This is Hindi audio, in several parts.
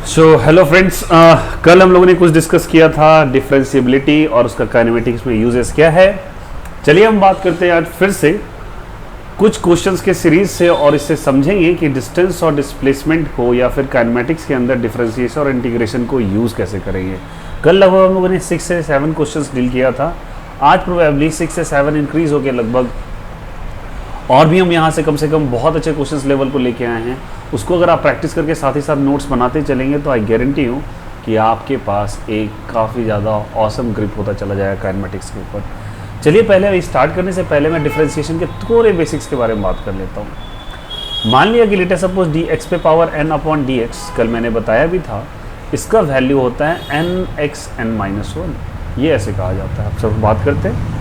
हेलो फ्रेंड्स, कल हम लोगों ने कुछ डिस्कस किया था डिफरेंशिएबिलिटी और उसका काइनेमेटिक्स में यूजेस क्या है। चलिए हम बात करते हैं आज फिर से कुछ क्वेश्चंस के सीरीज से और इससे समझेंगे कि डिस्टेंस और डिस्प्लेसमेंट को या फिर काइनेमेटिक्स के अंदर डिफरेंशिएशन और इंटीग्रेशन को यूज़ कैसे करेंगे। कल लगभग हम लोगों ने 6 से 7 क्वेश्चंस डील किया था। आज प्रोबेबली 6 से 7 इंक्रीज हो गया लगभग, और भी हम यहाँ से कम बहुत अच्छे क्वेश्चंस लेवल को लेके आए हैं। उसको अगर आप प्रैक्टिस करके साथ ही साथ नोट्स बनाते चलेंगे तो आई गारंटी हूँ कि आपके पास एक काफ़ी ज़्यादा ऑसम ग्रिप होता चला जाएगा काइनेमेटिक्स के ऊपर। चलिए पहले स्टार्ट करने से पहले मैं डिफरेंशिएशन के थोड़े बेसिक्स के बारे में बात कर लेता हूँ। मान लिया कि let us suppose d x पे power n upon d x, कल मैंने बताया भी था, इसका वैल्यू होता है एन एक्स एन माइनस 1। ये ऐसे कहा जाता है। आप सब बात करते हैं,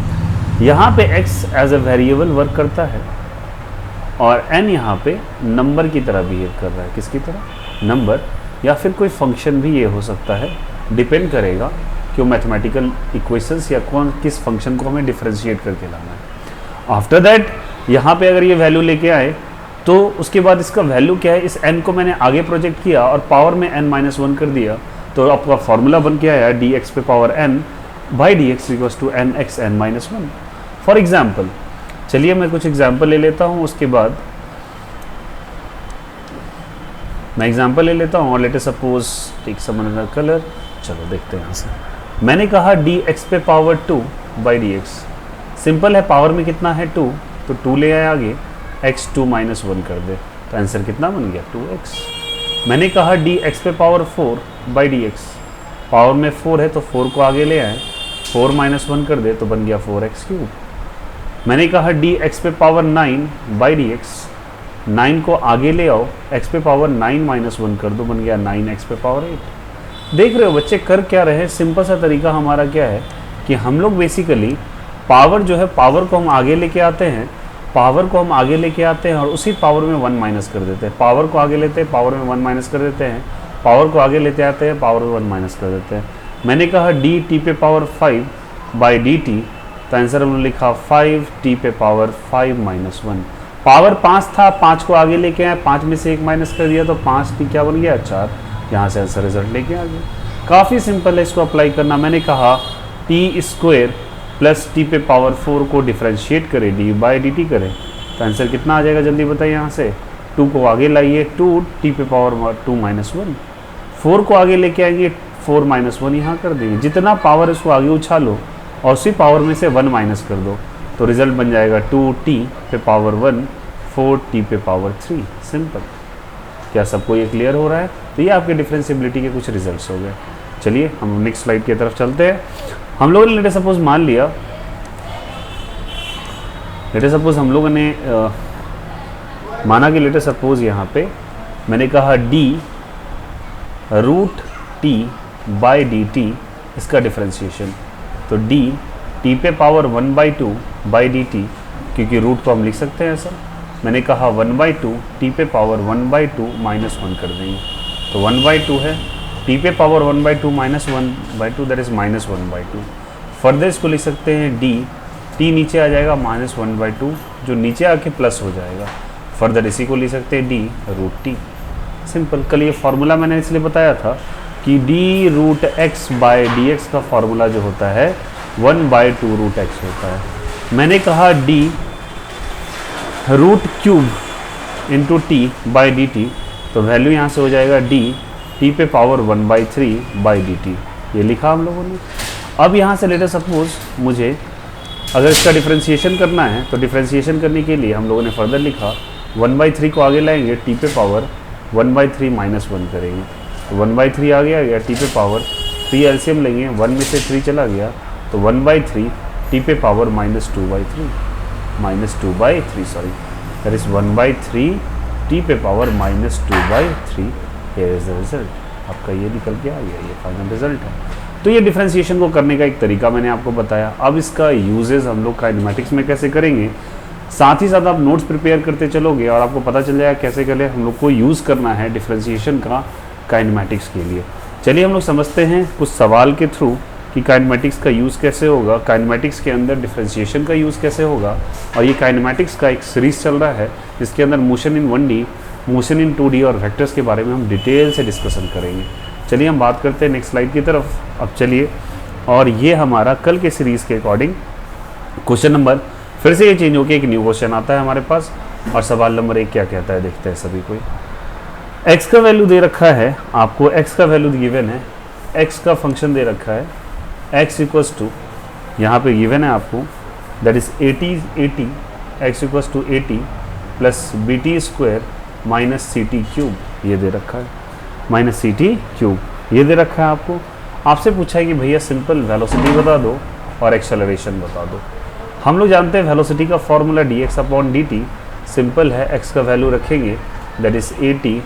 यहाँ पे x as a variable work करता है और n यहाँ पे नंबर की तरह बिहेव कर रहा है। किसकी तरह? नंबर, या फिर कोई फंक्शन भी ये हो सकता है, डिपेंड करेगा कि वो मैथमेटिकल इक्वेशंस या कौन किस फंक्शन को हमें डिफरेंशिएट करके लाना है। आफ्टर दैट यहाँ पे अगर ये वैल्यू लेके आए तो उसके बाद इसका वैल्यू क्या है, इस n को मैंने आगे प्रोजेक्ट किया और पावर में n माइनस 1 कर दिया, तो आपका फॉर्मूला बन के आया डी एक्स पे power n by d x equals to n x n minus 1। For example, चलिए मैं कुछ एग्जाम्पल ले लेता हूँ, उसके बाद मैं एग्जाम्पल ले लेता हूँ और let us suppose take some another colour. चलो देखते हैं यहाँ से। मैंने कहा डी एक्स पे power 2 by d x. Simple है, पावर में कितना है 2, तो 2 ले आए आगे, x 2 माइनस 1 कर दे, तो आंसर कितना बन गया 2x। मैंने कहा डी एक्स पे power 4 by d x. Power में 4 है तो 4 को आगे ले आए, 4 माइनस 1 कर दे तो बन गया 4x क्यूब। मैंने कहा डी एक्स पे पावर 9 बाई डी एक्स। 9 को आगे ले आओ, x पे पावर 9 माइनस 1 कर दो, बन गया 9x पे पावर 8। देख रहे हो बच्चे कर क्या रहे हैं? सिंपल सा तरीका हमारा क्या है कि हम लोग बेसिकली पावर जो है, पावर को हम आगे लेके आते हैं, और उसी पावर में 1 माइनस कर देते हैं। पावर को आगे लेते हैं, पावर में 1 माइनस कर देते हैं, पावर को आगे लेते आते हैं, पावर में 1 माइनस कर देते हैं। मैंने कहा डी टी पे पावर 5 बाई डी टी, तो आंसर हमने लिखा 5 टी पे पावर 5 माइनस 1। पावर 5 था, 5 को आगे लेके आए, 5 में से 1 माइनस कर दिया तो 5 टी क्या बन गया 4। यहाँ से आंसर रिजल्ट लेके आ गया। काफ़ी सिंपल है इसको अप्लाई करना। मैंने कहा टी स्क्वायर प्लस टी पे पावर 4 को डिफ्रेंशिएट करें, डी बाई डी टी करें, तो आंसर कितना आ जाएगा जल्दी बताइए। यहाँ से 2 को आगे लाइए, 2 टी पे पावर 2 माइनस 1। 4 को आगे लेके आएंगे, 4 माइनस 1 यहाँ कर देंगे। जितना पावर इसको आगे उछालो और उसी पावर में से 1 माइनस कर दो, तो रिजल्ट बन जाएगा 2t पे पावर 1 4t पे पावर 3। सिंपल। क्या सबको ये क्लियर हो रहा है? तो ये आपके डिफरेंशिएबिलिटी के कुछ रिजल्ट्स हो गए। चलिए हम नेक्स्ट स्लाइड की तरफ चलते हैं। हम लोगों ने लेट सपोज मान लिया, हम लोगों ने माना कि लेट सपोज यहाँ पे मैंने कहा d root t by d t, इसका डिफरेंशिएशन, तो d t पे power 1 by 2 by d t, क्योंकि रूट तो हम लिख सकते हैं ऐसा। मैंने कहा 1 बाई 2 t पे पावर 1 बाई 2 माइनस 1 कर देंगे, तो 1 बाई 2 है, t पे power 1 by 2 minus 1 by 2 that is minus 1 by 2। Further इसको लिख सकते हैं d, t नीचे आ जाएगा माइनस 1 बाई 2, जो नीचे आके प्लस हो जाएगा। फर्दर इसी को लिख सकते हैं d रूट t। सिंपल। कल ये फार्मूला मैंने इसलिए बताया था कि d root x by d x का फार्मूला जो होता है 1 बाई 2 रूट x होता है। मैंने कहा d root cube into t by d t, तो वैल्यू यहाँ से हो जाएगा d t पे power 1 by 3 by d t. ये लिखा हम लोगों ने। अब यहाँ से लेटर सपोज मुझे अगर इसका डिफरेंशिएशन करना है, तो डिफरेंशिएशन करने के लिए हम लोगों ने फर्दर लिखा 1 बाई 3 को आगे लाएंगे, टी पे पावर 1 बाई 3 माइनस 1 करेंगे, तो 1 बाई 3 आगे आ गया, टी पे पावर 3 एलसीएम लेंगे, 1 में से 3 चला गया, तो 1 बाई 3 टी पे power minus 2 by 3 that is 1 by 3 t पे power minus 2 by 3। Here is the result. आपका ये निकल के आ गया, ये फाइनल रिजल्ट है। तो ये डिफरेंशिएशन को करने का एक तरीका मैंने आपको बताया। अब इसका यूजेस हम लोग काइनेमेटिक्स में कैसे करेंगे, साथ ही साथ आप नोट्स प्रिपेयर करते चलोगे और आपको पता चल जाएगा कैसे कैसे हम लोग को यूज़ करना है डिफरेंशिएशन का काइनेमेटिक्स के लिए। चलिए हम लोग समझते हैं कुछ सवाल के थ्रू कि काइनेमेटिक्स का यूज़ कैसे होगा, काइनेमेटिक्स के अंदर डिफरेंशिएशन का यूज़ कैसे होगा। और ये काइनेमेटिक्स का एक सीरीज़ चल रहा है जिसके अंदर motion in 1D motion in 2D और वेक्टर्स के बारे में हम डिटेल से डिस्कशन करेंगे। चलिए हम बात करते हैं नेक्स्ट स्लाइड की तरफ। अब चलिए, और ये हमारा कल के सीरीज़ के अकॉर्डिंग क्वेश्चन नंबर फिर से ये चेंज होकर एक न्यू क्वेश्चन आता है हमारे पास। और सवाल नंबर 1 क्या कहता है, देखते हैं सभी कोई। x का वैल्यू दे रखा है आपको, x का वैल्यू गिवन है, x का फंक्शन दे रखा है, x इक्वल्स टू, यहाँ पे गिवन है आपको, that is 80 x equals to 80 plus BT square minus CT cube, ये दे रखा है, माइनस CT क्यूब ये दे रखा है आपको। आपसे पूछा है कि भैया सिंपल वेलोसिटी बता दो और एक्सेलरेशन बता दो। हम लोग जानते हैं वेलोसिटी का फॉर्मूला dx/dt सिंपल है, x का वैल्यू रखेंगे that is 80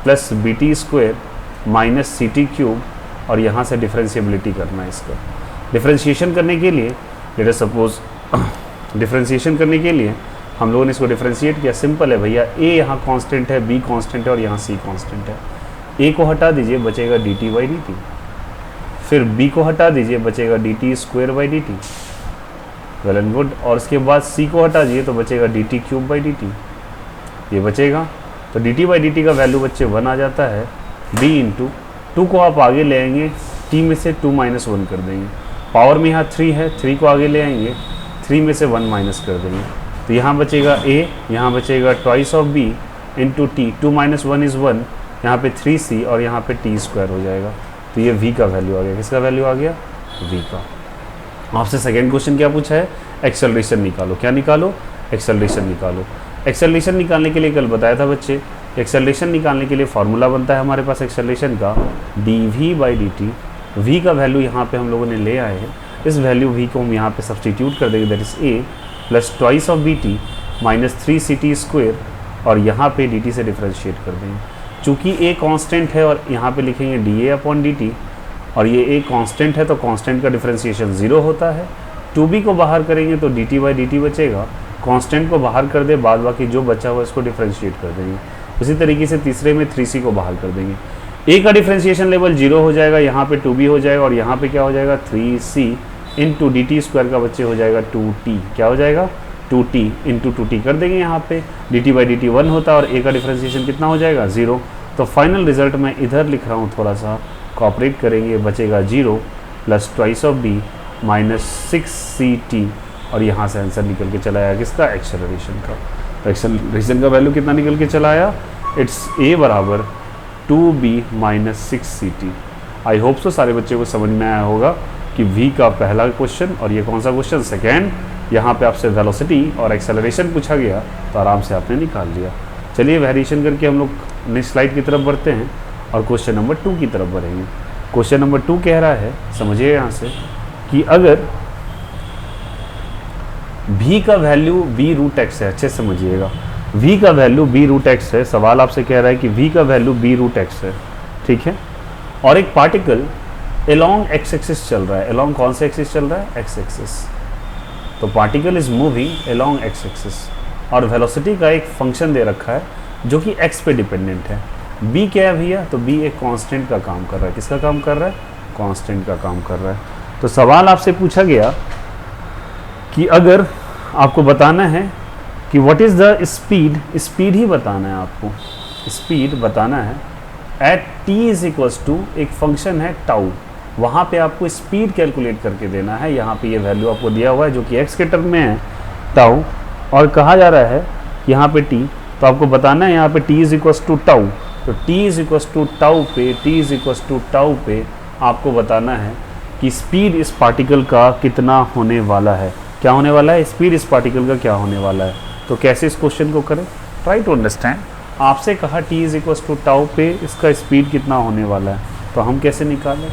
plus BT square minus CT cube, और यहाँ से डिफरेंशिएबिलिटी करना है इसका। डिफरेंशिएशन करने के लिए, लेट अस सपोज डिफरेंशिएशन करने के लिए हम लोगों ने इसको डिफरेंशिएट किया। सिंपल है भैया, a यहाँ कांस्टेंट है, b कांस्टेंट है और यहाँ c कांस्टेंट है। a को हटा दीजिए, बचेगा dt/dt, फिर b को हटा दीजिए, बचेगा dt square by dt, well and good. और उसके बाद c को हटा दीजिए तो बचेगा dt क्यूब बाई dt, ये बचेगा। तो dt/dt का वैल्यू बच्चे 1 आ जाता है, b इंटू 2 को आप आगे ले आएंगे, t में से 2 माइनस 1 कर देंगे, पावर में यहाँ 3 है, 3 को आगे ले आएंगे, 3 में से 1 माइनस कर देंगे, तो यहाँ बचेगा a, यहाँ बचेगा twice of b into T, 2 minus 1 is 1, यहाँ पे 3c और यहाँ पे t स्क्वायर हो जाएगा। तो ये v का वैल्यू आ गया, किसका वैल्यू आ गया, v का। आपसे सेकेंड क्वेश्चन क्या पूछा है, एक्सेलरेशन निकालो। क्या निकालो, एक्सेलरेशन निकालो। एक्सेलरेशन निकालने के लिए कल बताया था बच्चे, एक्सेलरेशन निकालने के लिए फॉर्मूला बनता है हमारे पास एक्सेलरेशन का dv/dt। v का वैल्यू यहाँ पे हम लोगों ने ले आए हैं, इस वैल्यू v को हम यहाँ पे सब्सटीट्यूट कर देंगे, that is a plus twice of bt minus 3ct square, और यहाँ पे dt से डिफ्रेंशिएट कर देंगे। चूँकि a कांस्टेंट है और यहाँ पे लिखेंगे dA/dt, और ये a कांस्टेंट है तो कांस्टेंट का डिफरेंशिएशन 0 होता है। 2b को बाहर करेंगे तो dt/dt बचेगा, कांस्टेंट को बाहर कर दे, बाद बाकी जो बचा हुआ इसको डिफरेंशिएट कर देंगे। उसी तरीके से तीसरे में 3c को बाहर कर देंगे, a का डिफरेंशिएशन लेवल 0 हो जाएगा, यहाँ पे 2b हो जाएगा और यहाँ पे क्या हो जाएगा 3c इंटू dt स्क्वायर का बच्चे हो जाएगा 2t, क्या हो जाएगा 2t इंटू 2t कर देंगे, यहाँ पे dt/dt 1 होता है और a का डिफरेंशिएशन कितना हो जाएगा 0। तो फाइनल रिजल्ट मैं इधर लिख रहा हूँ, थोड़ा सा कॉपरेट करेंगे, बचेगा 0 plus twice of b minus 6ct, और यहाँ से आंसर निकल के चला आया किसका, एक्सेलरेशन का। तो एक्सेलरेशन का वैल्यू कितना निकल के चला आया, इट्स a बराबर 2b माइनस 6ct। आई होप सो सारे बच्चे को समझ में आया होगा कि v का पहला क्वेश्चन और ये कौन सा क्वेश्चन, सेकेंड। यहाँ पे आपसे वेलोसिटी और एक्सेलरेशन पूछा गया तो आराम से आपने निकाल लिया। चलिए वेरिएशन करके हम लोग नेक्स्ट स्लाइड की तरफ बढ़ते हैं और क्वेश्चन नंबर 2 की तरफ बढ़ेंगे। क्वेश्चन नंबर 2 कह रहा है, समझिए यहाँ से, कि अगर v का वैल्यू b√x है, अच्छे से समझिएगा, v का वैल्यू b√x है। सवाल आपसे कह रहा है कि v का वैल्यू b√x है, ठीक है, और एक पार्टिकल along x एक्सिस चल रहा है। along कौन से एक्सिस चल रहा है, x एक्सिस। तो particle is moving along x axis, और वेलोसिटी का एक फंक्शन दे रखा है जो कि x पे डिपेंडेंट है। b क्या है भैया, तो b एक कांस्टेंट का काम कर रहा है। किसका काम कर रहा है, कांस्टेंट का काम कर रहा है। तो सवाल आपसे पूछा गया कि अगर आपको बताना है कि what is the speed, speed ही बताना है आपको, स्पीड बताना है at t is equals to, एक फंक्शन है टाउ, वहाँ पे आपको स्पीड कैलकुलेट करके देना है। यहाँ पे ये वैल्यू आपको दिया हुआ है जो कि x के टर्म में है टाउ, और कहा जा रहा है यहाँ पे t, तो आपको बताना है यहाँ पे t is equals to tau. तो t is equals to tau पे, t is equals to tau पे आपको बताना है कि स्पीड इस पार्टिकल का कितना होने वाला है। क्या होने वाला है, स्पीड इस पार्टिकल का क्या होने वाला है। तो कैसे इस क्वेश्चन को करें, ट्राई टू अंडरस्टैंड। आपसे कहा t is equals to tau पे इसका स्पीड कितना होने वाला है, तो हम कैसे निकालें।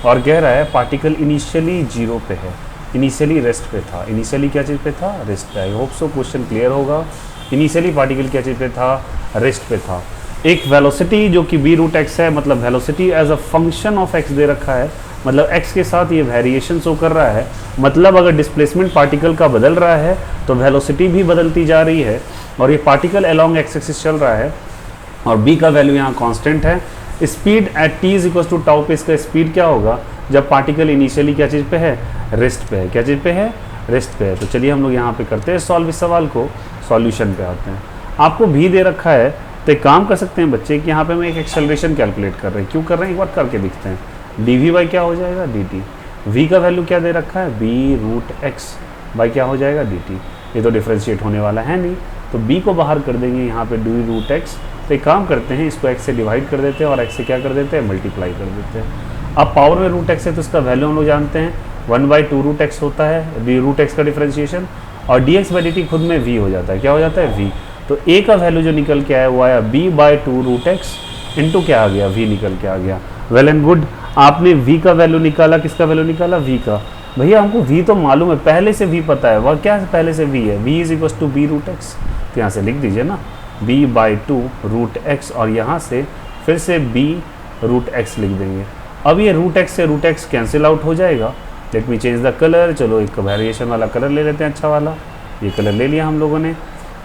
और कह रहा है पार्टिकल इनिशियली 0 पे है, इनिशियली रेस्ट पे था। इनिशियली क्या चीज़ पे था, रेस्ट पे। आई होप सो क्वेश्चन क्लियर होगा। इनिशियली पार्टिकल क्या चीज़ पे था, रेस्ट पे था। एक वेलोसिटी जो कि b√x है, मतलब velocity as a function of x दे रखा है, मतलब x के साथ ये वेरिएशन शो कर रहा है। मतलब अगर डिस्प्लेसमेंट पार्टिकल का बदल रहा है तो वेलोसिटी भी बदलती जा रही है, और ये पार्टिकल अलोंग x एक्सिस चल रहा है, और b का वैल्यू यहाँ कांस्टेंट है। Speed at t is equal to tau पे इसका स्पीड क्या होगा जब पार्टिकल इनिशियली क्या चीज़ पे है, रेस्ट पे है। क्या चीज़ पे है, रेस्ट पे है। तो चलिए हम लोग यहाँ पे करते हैं सॉल्व इस सवाल को, सॉल्यूशन पे आते हैं। आपको भी दे रखा है तो एक काम कर सकते हैं बच्चे कि यहाँ पे मैं एक एक्सेलरेशन कैलकुलेट कर रहे हैं, क्यों कर रहे हैं एक बार करके दिखते हैं। डी वी बाई क्या हो जाएगा डी टी, वी का वैल्यू क्या दे रखा है बी रूट एक्स बाई क्या हो जाएगा डी टी, ये तो डिफ्रेंशिएट होने वाला है नहीं, तो b को बाहर कर देंगे यहाँ पे डी रूट एक्स। तो एक काम करते हैं इसको x से डिवाइड कर देते हैं और x से क्या कर देते हैं मल्टीप्लाई कर देते हैं। अब पावर में रूट एक्स है तो इसका वैल्यू हम लोग जानते हैं 1/2 रूट एक्स होता है डी रूट एक्स का डिफ्रेंशिएशन, और D x by d T खुद में v हो जाता है, क्या हो जाता है v। तो a का वैल्यू जो निकल के आया वो आया b/2 रूट एक्स इंटू क्या आ गया v निकल के आ गया। वेल एंड गुड, आपने v का वैल्यू निकाला, किसका वैल्यू निकाला v का। भैया हमको v तो मालूम है, पहले से v पता है, वह क्या है पहले से v है, v is equal to b root x. तो यहाँ से लिख दीजिए ना b/2 रूट एक्स और यहाँ से फिर से b रूट एक्स लिख देंगे। अब ये रूट एक्स से रूट एक्स कैंसिल आउट हो जाएगा। Let me change the colour, चलो एक वेरिएशन वाला कलर ले लेते हैं अच्छा वाला, ये कलर ले लिया हम लोगों ने।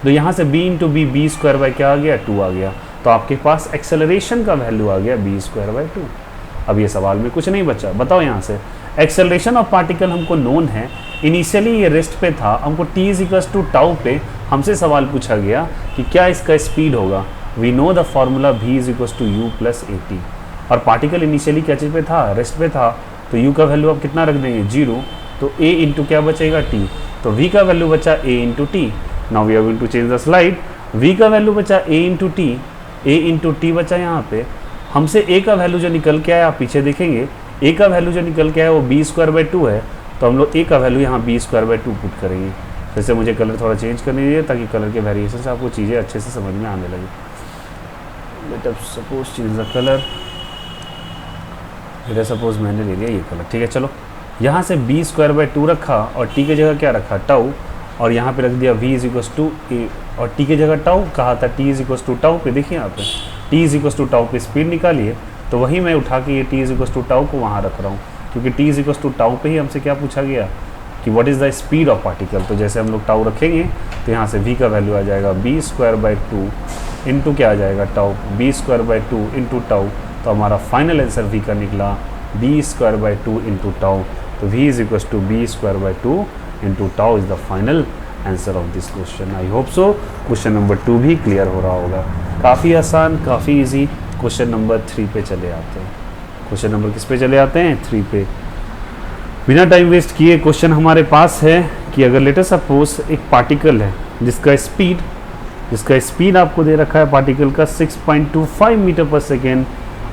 तो यहाँ से b into b, b square by क्या आ गया 2 आ गया, तो आपके पास एक्सेलरेशन का वैल्यू आ गया b स्क्वायर बाई 2। अब ये सवाल में कुछ नहीं बचा, बताओ यहाँ से एक्सेलरेशन ऑफ पार्टिकल हमको नोन है, इनिशियली ये रेस्ट पे था, हमको t is equals to tau पे हमसे सवाल पूछा गया कि क्या इसका स्पीड होगा। We know the formula v is equals to u plus a t, और पार्टिकल इनिशियली क्या चीज़ पे था रेस्ट पे था, तो u का वैल्यू आप कितना रख देंगे 0, तो a इंटू क्या बचेगा t, तो v का वैल्यू बचा a into t. Now we are going to change the slide, v का वैल्यू बचा a into t, a into t बचा यहाँ पे, हमसे a का वैल्यू जो निकल के आया आप पीछे देखेंगे a का वैल्यू जो निकल के आया वो b स्क्वायर बाई 2 है, तो हम लोग a का वैल्यू यहाँ b स्क्वायर बाई 2 पुट करेंगे। फिर से मुझे कलर थोड़ा चेंज करने दीजिए ताकि कलर के वेरिएशन से आपको चीज़ें अच्छे से समझ में आने लगी। Late us suppose change the colour, late us suppose मैंने ले लिया ये कलर, ठीक है। चलो यहाँ से b स्क्वायर बाई 2 रखा और t की जगह क्या रखा टाउ, और यहाँ पे रख दिया v is equals to a, और t की जगह टाउ कहा था t is equals to tau पे, देखिए यहाँ पे t is equals to tau पे स्पीड निकालिए, तो वही मैं उठा के ये t is equals to tau को वहाँ रख रहा हूँ, क्योंकि t is equals to tau पे ही हमसे क्या पूछा गया कि what is the speed of particle. तो जैसे हम लोग टाउ रखेंगे तो यहाँ से v का वैल्यू आ जाएगा b स्क्वायर बाई 2 इंटू क्या आ जाएगा tau, b square by 2 into tau, तो हमारा फाइनल आंसर v का निकला b square by 2 into tau. तो v is equals to b square by 2 into tau is the final answer of this question. I hope so question number 2 भी क्लियर हो रहा होगा। काफ़ी आसान, काफ़ी इजी। क्वेश्चन नंबर 3 पे चले आते हैं। क्वेश्चन नंबर किस पे चले आते हैं 3 पे। बिना टाइम वेस्ट किए क्वेश्चन हमारे पास है कि अगर लेट अस सपोज एक पार्टिकल है जिसका स्पीड आपको दे रखा है पार्टिकल का 6.25 मीटर पर सेकेंड,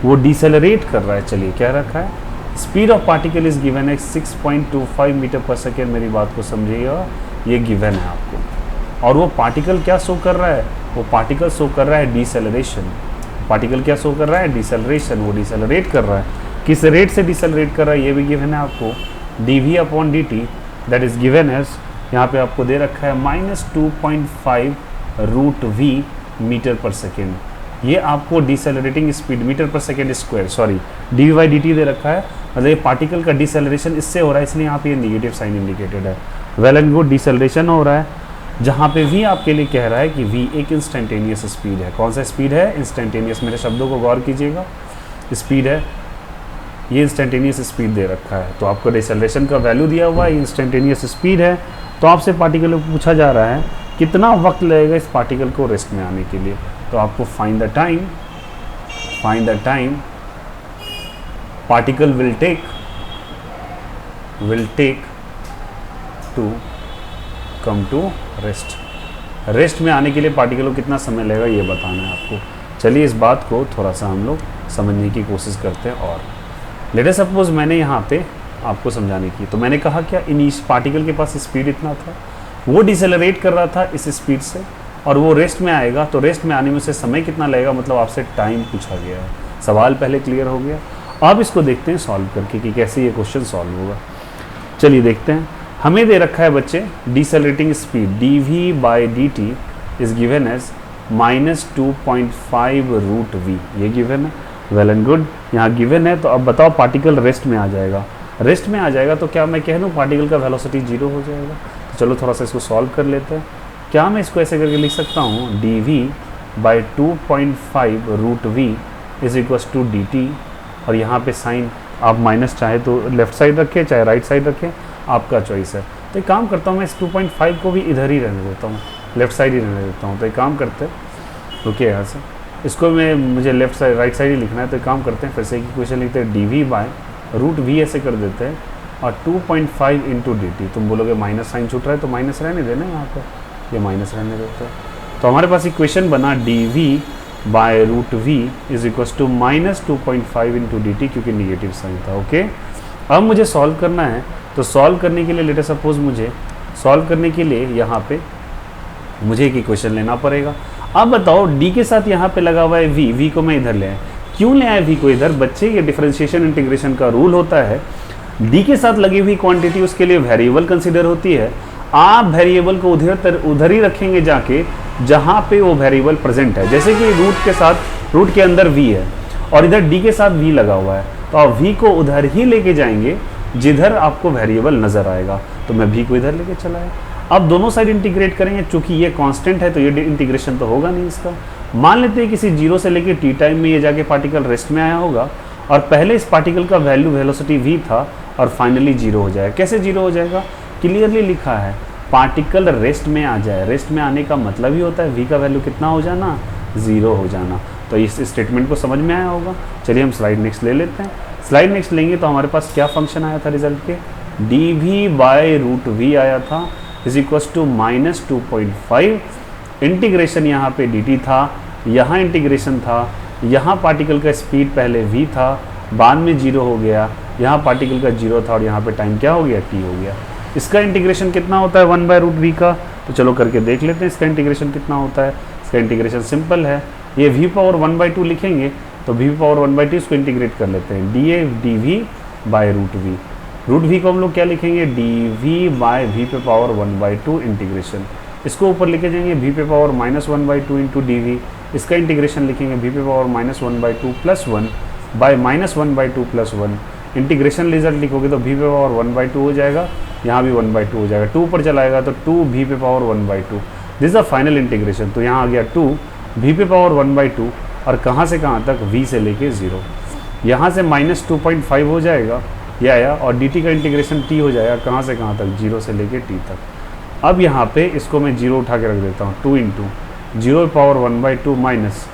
वो डिसेलरेट कर रहा है। चलिए क्या रखा है, speed of particle is given है 6.25 मीटर पर सेकेंड। मेरी बात को समझिएगा, ये गिवन है आपको, और वो पार्टिकल क्या शो कर रहा है, वो पार्टिकल शो कर रहा है डिसेलरेशन। पार्टिकल क्या शो कर रहा है डिसेलरेशन, वो डिसेलरेट कर रहा है। किस रेट से डिसेलरेट कर रहा है ये भी गिवन है आपको, dv upon dt that is given as, यहाँ पे आपको दे रखा है -2.5 root v metre per second. ये आपको decelerating speed metre per second square, sorry dv by dt दे रखा है, मतलब ये पार्टिकल का डिसेलरेशन इससे हो रहा है, इसलिए यहाँ पे ये नेगेटिव साइन इंडिकेटेड है। वेल एंड गुड, डिसेलरेशन हो रहा है, जहाँ पे v आपके लिए कह रहा है कि v एक इंस्टेंटेनियस स्पीड है। कौन सा स्पीड है, इंस्टेंटेनियस। मेरे शब्दों को गौर कीजिएगा, स्पीड है, ये इंस्टेंटेनियस स्पीड दे रखा है, तो आपको डिसेलरेशन का वैल्यू दिया हुआ है, इंस्टेंटेनियस स्पीड है। तो आपसे पार्टिकल को पूछा जा रहा है कितना वक्त लगेगा इस पार्टिकल को रेस्ट में आने के लिए। तो आपको find the time particle will take to come to rest में आने के लिए पार्टिकल को कितना समय लगेगा ये बताना है आपको। चलिए इस बात को थोड़ा सा हम लोग समझने की कोशिश करते हैं। और लेट अस सपोज मैंने यहाँ पे आपको समझाने की, तो मैंने कहा क्या पार्टिकल के पास स्पीड इतना था, वो डिसेलरेट कर रहा था इस स्पीड से, और वो रेस्ट में आएगा, तो रेस्ट में आने में से समय कितना लगेगा, मतलब आपसे टाइम पूछा गया है। सवाल पहले क्लियर हो गया। अब इसको देखते हैं सॉल्व करके कि कैसे ये क्वेश्चन सॉल्व होगा। चलिए देखते हैं। हमें दे रखा है बच्चे decelerating speed dv by dt is given as -2.5 root v, ये गिवन है। वेल एंड गुड, यहाँ गिवन है, तो अब बताओ पार्टिकल रेस्ट में आ जाएगा। रेस्ट में आ जाएगा तो क्या मैं कह दूँ पार्टिकल का वेलोसिटी 0 हो जाएगा। तो चलो थोड़ा सा इसको सॉल्व कर लेते हैं। क्या मैं इसको ऐसे करके लिख सकता हूँ dv by 2.5 root v is equals to dt, और यहाँ पे साइन आप माइनस चाहे तो लेफ्ट साइड रखें चाहे राइट साइड रखें, आपका चॉइस है। तो एक काम करता हूँ, मैं इस 2.5 को भी इधर ही रहने देता हूँ, लेफ्ट साइड ही रहने देता हूँ। तो एक काम करते हैं, रुकिए यहाँ से, इसको मैं मुझे लेफ्ट साइड राइट साइड ही लिखना है, तो एक काम करते हैं फिर से एक इक्वेशन लिखते हैं, d v by root v ऐसे कर देते हैं और 2.5 इंटू डी टी। तुम बोलोगे माइनस साइन छूट रहा है, तो माइनस रहने देना यहाँ पर, ये माइनस रहने देते हैं। तो हमारे पास इक्वेशन बना d v by root v is equal to minus 2.5 into d t, क्योंकि निगेटिव साइन था। ओके, अब मुझे सॉल्व करना है, तो सॉल्व करने के लिए लेट अस सपोज मुझे सॉल्व करने के लिए यहाँ पे मुझे एक इक्वेशन लेना पड़ेगा। अब बताओ डी के साथ यहाँ पे लगा हुआ है वी, वी को मैं इधर ले आया, क्यों ले आया वी को इधर? बच्चे ये डिफरेंशिएशन इंटीग्रेशन का रूल होता है, डी के साथ लगी हुई क्वांटिटी उसके लिए वेरिएबल कंसीडर होती है। आप वेरिएबल को उधर ही रखेंगे जाके जहाँ पे वो वेरिएबल प्रेजेंट है। जैसे कि रूट के साथ, रूट के अंदर वी है और इधर डी के साथ वी लगा हुआ है, तो आप वी को उधर ही लेके जाएंगे जिधर आपको वेरिएबल नजर आएगा। तो मैं वी को इधर लेके चला आया। अब दोनों साइड इंटीग्रेट करेंगे, चूंकि ये कांस्टेंट है तो ये इंटीग्रेशन तो होगा नहीं इसका। मान लेते हैं किसी जीरो से लेके टी टाइम में ये जाके पार्टिकल रेस्ट में आया होगा और पहले इस पार्टिकल का वैल्यू वेलोसिटी v था और फाइनली जीरो हो जाएगा। कैसे जीरो हो जाएगा? क्लियरली लिखा है, पार्टिकल रेस्ट में आ जाए। रेस्ट में आने का मतलब ही होता है v का वैल्यू कितना हो जाना? जीरो हो जाना। तो इस स्टेटमेंट को समझ में आया होगा। चलिए हम स्लाइड नेक्स्ट ले लेते हैं। स्लाइड नेक्स्ट लेंगे तो हमारे पास क्या फंक्शन आया था रिजल्ट के? D v by root v आया था is equals to minus 2.5। Integration यहाँ पे डी टी था, यहाँ इंटीग्रेशन था, यहाँ पार्टिकल का स्पीड पहले v था, बाद में जीरो हो गया, यहाँ पार्टिकल का जीरो था और यहाँ पे टाइम क्या हो गया? t हो गया। इसका इंटीग्रेशन कितना होता है 1 बाय रूट वी का? तो चलो करके देख लेते हैं इसका इंटीग्रेशन कितना होता है। इसका इंटीग्रेशन सिंपल है, ये v पावर 1/2 लिखेंगे तो v पावर 1/2 इसको इंटीग्रेट कर लेते हैं, d a d v by root v. Root v को हम लोग क्या लिखेंगे? डी वी बाय वी पे पावर 1/2 इंटीग्रेशन। इसको ऊपर लिखे जाएंगे v पे पावर -1/2 इंटू डी वी। इसका इंटीग्रेशन लिखेंगे v पे power -1/2 plus 1 by -1/2 plus 1। Integration result लिखोगे तो v पे पावर 1/2 हो जाएगा, यहाँ भी 1/2 हो जाएगा, 2 पर चलाएगा तो 2 v पे power 1/2। This is the final integration. तो यहाँ आ गया 2 v पे पावर 1/2 और कहाँ से कहाँ तक? v से लेके 0। यहाँ से -2.5 हो जाएगा ये आया और dt का इंटीग्रेशन t हो जाएगा कहाँ से कहाँ तक? 0 से लेके t तक। अब यहाँ पे इसको मैं 0 उठा के रख देता हूँ, 2 into 0 power 1/2 minus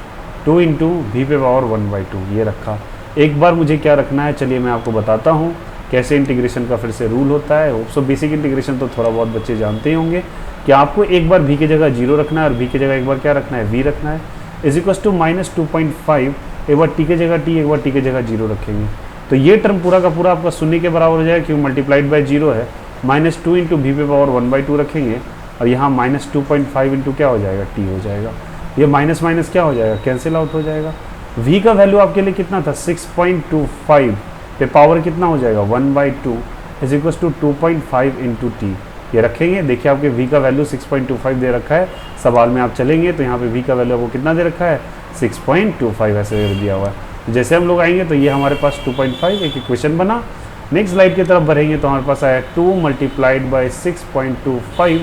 2 into v पे पावर 1/2 ये रखा। एक बार मुझे क्या रखना है, चलिए मैं आपको बताता हूँ कैसे इंटीग्रेशन का फिर से रूल होता है। सो बेसिक इंटीग्रेशन तो थोड़ा बहुत बच्चे जानते ही होंगे कि आपको एक बार v की जगह 0 रखना है और v की जगह एक बार क्या रखना है? v रखना है। इज इक्वल्स टू -2.5, एक बार t की जगह t, एक बार t की जगह 0 रखेंगे तो ये टर्म पूरा का पूरा आपका शून्य के बराबर हो जाएगा, क्योंकि मल्टीप्लाइड बाय 0 है। -2 इंटू वी पे पावर 1/2 रखेंगे और यहाँ -2.5 इंटू क्या हो जाएगा? t हो जाएगा। ये माइनस माइनस क्या हो जाएगा? कैंसिल आउट हो जाएगा। v का वैल्यू आपके लिए कितना था? 6.25 पे पावर कितना हो जाएगा? 1/2 is equal to 2.5 into t. ये रखेंगे, देखिए आपके v का वैल्यू 6.25 दे रखा है। सवाल में आप चलेंगे तो यहाँ पे v का वैल्यू आपको कितना दे रखा है? 6.25 ऐसे दिया हुआ है। जैसे हम लोग आएंगे तो ये हमारे पास 2.5 एक इक्वेशन बना। नेक्स्ट स्लाइड की तरफ बढ़ेंगे तो हमारे पास आया 2 मल्टीप्लाइड बाई 6.25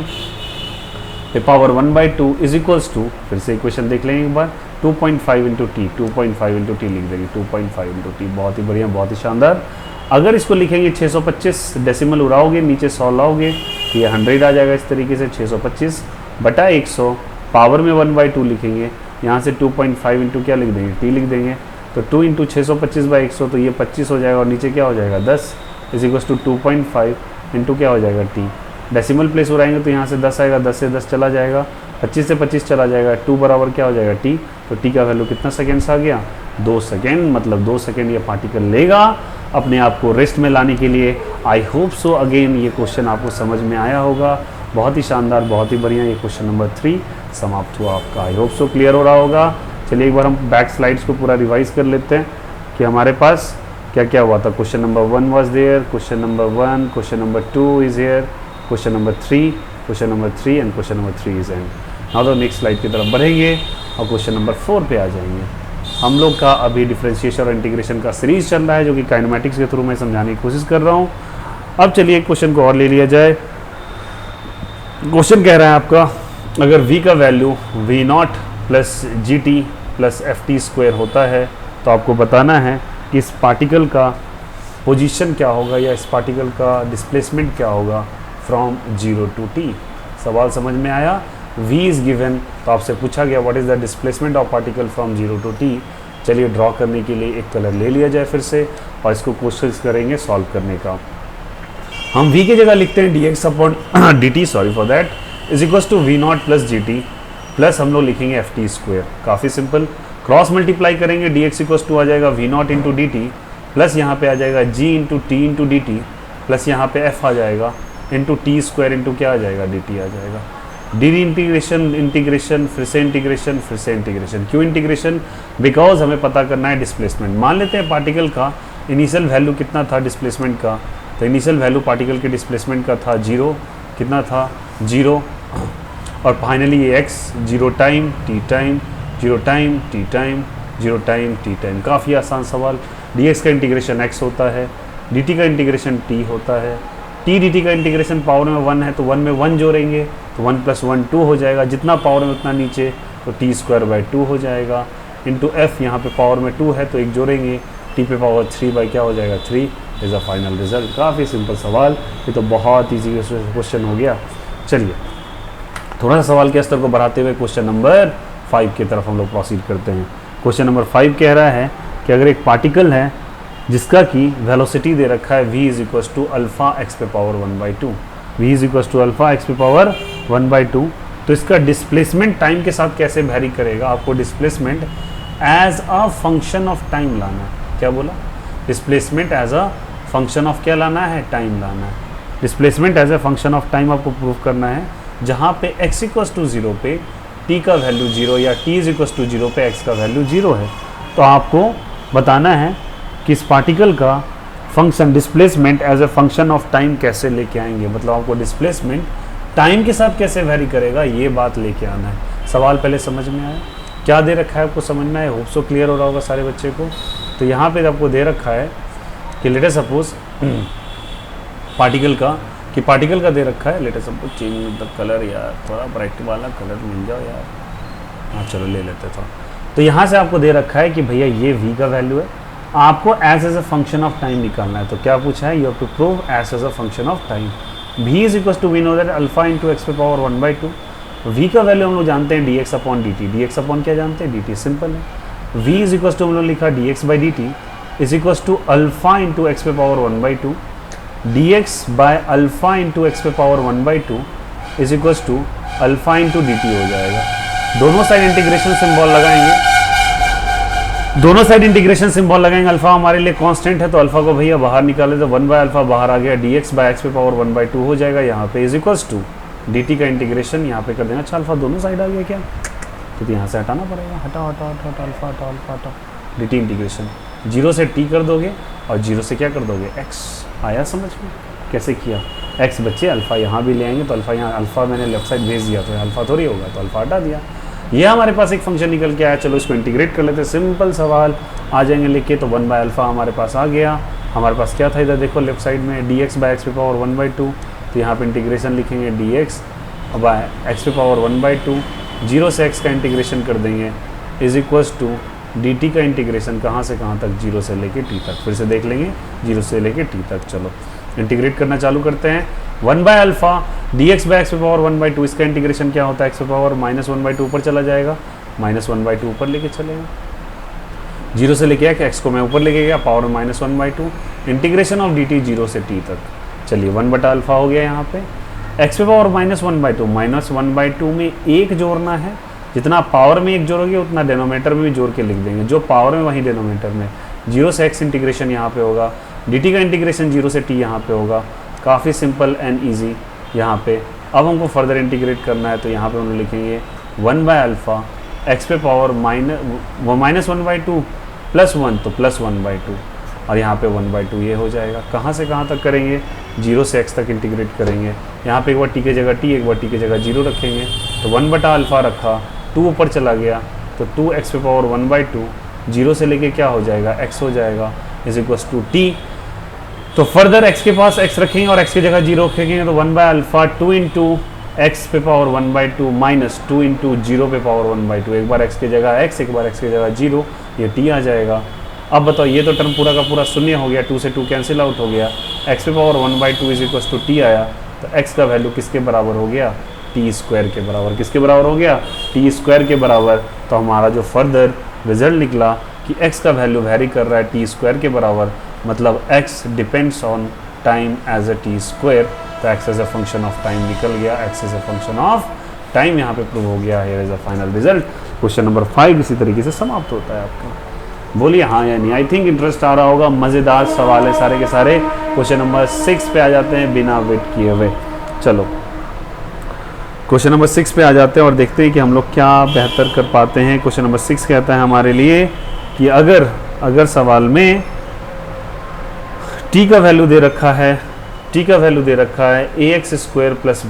पे पावर 1/2 इज इक्वल्स टू, फिर से इक्वेशन देख लेंगे एक बार, 2.5 इंटू टी, 2.5 इंटू टी लिख देंगे, 2.5 इंटू टी। बहुत ही बढ़िया, बहुत ही शानदार। अगर इसको लिखेंगे 625, डेसिमल उड़ाओगे नीचे 100 लाओगे तो ये 100 आ जाएगा। इस तरीके से 625 बटा 100 पावर में 1/2 लिखेंगे, यहाँ से 2.5 इंटू क्या लिख देंगे? टी लिख देंगे। तो 2 इंटू 625 बाई 100 तो ये 25 हो जाएगा और नीचे क्या हो जाएगा? 10 इज इक्वल टू 2.5 इंटू क्या हो जाएगा? टी। डेसिमल प्लेस उड़ाएंगे तो यहाँ से 10 आएगा, 10 से 10 चला जाएगा, 25 से 25 चला जाएगा, 2 बराबर क्या हो जाएगा? टी। तो टी का वैल्यू कितना सेकेंड्स आ गया? 2 सेकेंड। मतलब 2 सेकेंड ये पार्टिकल लेगा अपने आप को रेस्ट में लाने के लिए। आई होप सो अगेन ये क्वेश्चन आपको समझ में आया होगा। बहुत ही शानदार, बहुत ही बढ़िया। ये क्वेश्चन नंबर 3 समाप्त हुआ आपका। आई होप सो क्लियर हो रहा होगा। चलिए एक बार हम बैक स्लाइड्स को पूरा रिवाइज कर लेते हैं कि हमारे पास क्या क्या हुआ था। Question number 1 was there, question number 1, question number 2 is here, question number 3, question number 3 and question number 3 is end. Now तो नेक्स्ट स्लाइड की तरफ बढ़ेंगे और क्वेश्चन नंबर 4 पे आ जाएंगे। हम लोग का अभी डिफरेंशिएशन और इंटीग्रेशन का सीरीज चल रहा है जो कि काइनेमेटिक्स के थ्रू मैं समझाने की कोशिश कर रहा हूँ। अब चलिए क्वेश्चन को और ले लिया जाए। क्वेश्चन कह रहा है आपका, अगर v का value v0 plus g t plus F T square होता है तो आपको बताना है कि इस पार्टिकल का पोजीशन क्या होगा या इस पार्टिकल का डिस्प्लेसमेंट क्या होगा फ्रॉम 0 टू t। सवाल समझ में आया? v इज़ गिवन, तो आपसे पूछा गया what is the displacement of particle from 0 to t। चलिए ड्रॉ करने के लिए एक कलर ले लिया जाए फिर से और इसको कोशिश करेंगे सॉल्व करने का। हम v की जगह लिखते हैं dx upon dt, sorry for that, is equals to v not plus g t plus हम लोग लिखेंगे एफ टी स्क्वेयर। काफ़ी सिंपल, क्रॉस मल्टीप्लाई करेंगे dx इक्वल्स टू आ जाएगा v not into d t plus यहाँ पे आ जाएगा g into t into d t plus यहाँ पे f आ जाएगा इंटू टी स्क्वायर इंटू क्या आ जाएगा dt आ जाएगा। डी इंटीग्रेशन इंटीग्रेशन फिर से इंटीग्रेशन फिर से इंटीग्रेशन। क्यों इंटीग्रेशन? बिकॉज हमें पता करना है डिस्प्लेसमेंट। मान लेते हैं पार्टिकल का इनिशियल वैल्यू कितना था डिस्प्लेसमेंट का, तो इनिशियल वैल्यू पार्टिकल के डिस्प्लेसमेंट का था 0, कितना था 0, और फाइनली ये x 0 time t time 0 time t time 0 time t time. काफ़ी आसान सवाल। dx का इंटीग्रेशन x होता है, dt का इंटीग्रेशन t होता है, t dt का इंटीग्रेशन पावर में 1 है तो 1 में 1 जोड़ेंगे तो 1 + 1 2 हो जाएगा, जितना पावर में उतना नीचे तो t स्क्वायर बाई 2 हो जाएगा इंटू f, यहाँ पे पावर में 2 है तो एक जोड़ेंगे t पे पावर 3 बाई क्या हो जाएगा 3 इज़ अ फाइनल रिजल्ट। काफ़ी सिंपल सवाल, ये तो बहुत ईजी क्वेश्चन हो गया। चलिए थोड़ा सा सवाल के स्तर को बढ़ाते हुए क्वेश्चन नंबर 5 की तरफ हम लोग प्रोसीड करते हैं। क्वेश्चन नंबर 5 कह रहा है कि अगर एक पार्टिकल है जिसका कि वेलोसिटी दे रखा है v is equals to alpha x पे power 1/2, v is equals to alpha x पे पावर 1/2, तो इसका डिस्प्लेसमेंट टाइम के साथ कैसे वैरी करेगा? आपको displacement as a function of time लाना है। क्या बोला? Displacement as a function of क्या लाना है? टाइम लाना है। Displacement as a function of time आपको प्रूव करना है, जहाँ पे x इक्वल्स टू 0 पे t का वैल्यू 0 या t इज इक्वल्स टू 0 पे x का वैल्यू 0 है, तो आपको बताना है कि इस पार्टिकल का function displacement as a function of time कैसे लेके आएंगे। मतलब आपको डिस्प्लेसमेंट टाइम के साथ कैसे वैरी करेगा, ये बात लेके आना है। सवाल पहले समझ में आया? क्या दे रखा है आपको समझ में आया? होप सो क्लियर हो रहा होगा सारे बच्चे को। तो यहाँ पे आपको दे रखा है कि लेट अस सपोज पार्टिकल का दे रखा है, late us suppose change the colour, यार थोड़ा ब्राइट वाला कलर मिल जाओ यार, हाँ चलो ले लेते थोड़ा। तो यहाँ से आपको दे रखा है कि भैया ये v का वैल्यू है, आपको as a function of time निकालना है। तो क्या पूछा है? You have to prove as a function of time. v is equals to we know that alpha into x पे पावर 1/2। v का वैल्यू हम लोग जानते हैं dx upon dt, dx upon क्या जानते हैं? dt। सिंपल है। v इज इक्वल्स टू हम लोग लिखा dx by dt is equals to alpha into x पे power 1/2, dx by alpha into x पे power 1/2 is equals to alpha into dt हो जाएगा। दोनों साइड इंटीग्रेशन सिंबल लगाएंगे, दोनों साइड इंटीग्रेशन सिंबल लगाएंगे। अल्फा हमारे लिए कांस्टेंट है तो अल्फा को भैया बाहर निकाले तो 1 बाय अल्फा बाहर आ गया, dx बाय एक्स पे पावर 1/2 हो जाएगा यहाँ पे इज इक्वल्स टू dt का इंटीग्रेशन यहाँ पे कर देना। अच्छा अल्फा दोनों साइड आ गया क्या? तो यहाँ से हटाना पड़ेगा, हटाओ हटाओ हटाओ अल्फा हटाओ अल्फा हटाओ, dt इंटीग्रेशन 0 से t कर दोगे और 0 से क्या कर दोगे? x। आया समझ में कैसे किया? x बच्चे अल्फा यहाँ भी ले आएंगे तो अल्फा यहाँ, अल्फा मैंने लेफ्ट साइड भेज दिया तो अल्फा थोड़ी होगा तो अल्फा हटा दिया। ये हमारे पास एक फंक्शन निकल के आया, चलो इसको इंटीग्रेट कर लेते हैं। सिंपल सवाल आ जाएंगे लिख के, तो 1 बाय अल्फा हमारे पास आ गया। हमारे पास क्या था इधर देखो लेफ्ट साइड में dx बाय एक्स पे पावर 1/2, तो यहाँ पे इंटीग्रेशन लिखेंगे dx बाय एक्स पे पावर 1/2, 0 से x का इंटीग्रेशन कर देंगे इज इक्वल्स टू dt का इंटीग्रेशन कहाँ से कहाँ तक? 0 से लेके t तक। फिर से देख लेंगे 0 से लेके t तक। चलो इंटीग्रेट करना चालू करते हैं। 1 by alpha dx by x पे पावर 1/2, इसका इंटीग्रेशन क्या होता है? एक्स पे पावर -1/2 ऊपर चला जाएगा, -1/2 ऊपर लेके चलेगा, 0 से लेके x को मैं ऊपर लेके गया पावर -1/2, इंटीग्रेशन ऑफ dt 0 से t तक। चलिए 1 बटा अल्फा हो गया यहाँ पे, एक्स पे पावर -1/2 में 1 जोड़ना है, जितना पावर में 1 जोड़ोगे उतना डेनोमीटर में भी जोड़ के लिख देंगे, जो पावर में वही डेनोमीटर में। 0 से x इंटीग्रेशन यहाँ पे होगा, dt का इंटीग्रेशन 0 से t यहाँ पे होगा। काफ़ी सिंपल एंड ईजी यहाँ पे। अब हमको फर्दर इंटीग्रेट करना है तो यहाँ पे हम लिखेंगे 1 बाय अल्फा एक्स पे पावर -1/2 प्लस 1 तो +1/2 और यहाँ पे 1/2 ये हो जाएगा। कहाँ से कहाँ तक करेंगे? 0 से x तक इंटीग्रेट करेंगे। यहाँ पे एक बार t की जगह t, एक बार t की जगह 0 रखेंगे, तो 1 बटा अल्फा रखा, 2 ऊपर चला गया तो 2x पे पावर 1/2, 0 से लेके क्या हो जाएगा? x हो जाएगा इज इक्वल्स टू t। तो फर्दर x के पास x रखेंगे और x की जगह 0 रखेंगे, तो 1 बाय अल्फा 2 इंटू एक्स पे पावर 1/2 माइनस 2 इंटू 0 पे पावर 1/2। एक बार x की जगह x, एक बार x की जगह 0, ये t आ जाएगा। अब बताओ ये तो टर्म पूरा का पूरा शून्य हो गया, 2 से 2 कैंसिल आउट हो गया, x पे power 1/2 is equals to t आया, तो x का वैल्यू किसके बराबर हो गया? टी स्क्वायर के बराबर। किसके बराबर हो गया? टी स्क्वायर के बराबर। तो हमारा जो फर्दर रिजल्ट निकला कि x का वैल्यू वेरी कर रहा है टी स्क्वायर के बराबर, मतलब x depends on time as a t square. तो x as a function of time निकल गया, x as a function of time यहाँ पे प्रूव हो गया। Here is a final result. Question number 5 इसी तरीके से समाप्त होता है आपका। बोलिए हाँ या नहीं। आई थिंक इंटरेस्ट आ रहा होगा, मज़ेदार सवाल है सारे के सारे। क्वेश्चन नंबर 6 पे आ जाते हैं बिना वेट किए हुए। चलो क्वेश्चन नंबर 6 पे आ जाते हैं और देखते हैं कि हम लोग क्या बेहतर कर पाते हैं। क्वेश्चन नंबर 6 कहता है हमारे लिए कि अगर सवाल में t का वैल्यू दे रखा है, t का वैल्यू दे रखा है ax स्क्वायर प्लस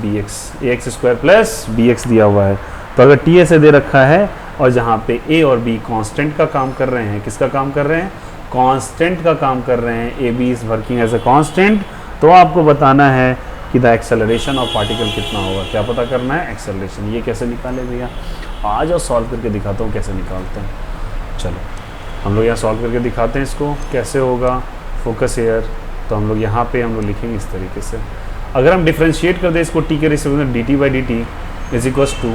bx दिया हुआ है। तो अगर t ऐसे दे रखा है और जहाँ पे a और b कांस्टेंट का काम कर रहे हैं, किसका काम कर रहे हैं? कांस्टेंट का काम कर रहे हैं। a b is working as a constant. तो आपको बताना है कि द एक्सेलरेशन ऑफ पार्टिकल कितना होगा। क्या पता करना है? एक्सेलरेशन। ये कैसे निकाले भैया? आज और सॉल्व करके दिखाता हूँ कैसे निकालते हैं। चलो हम लोग यहाँ सॉल्व करके दिखाते हैं इसको कैसे होगा। Focus air. तो हम लोग यहाँ पे हम लोग लिखेंगे इस तरीके से। अगर हम डिफ्रेंशिएट कर दें इसको t के रिस्पेक्ट में, dt by dt is equals to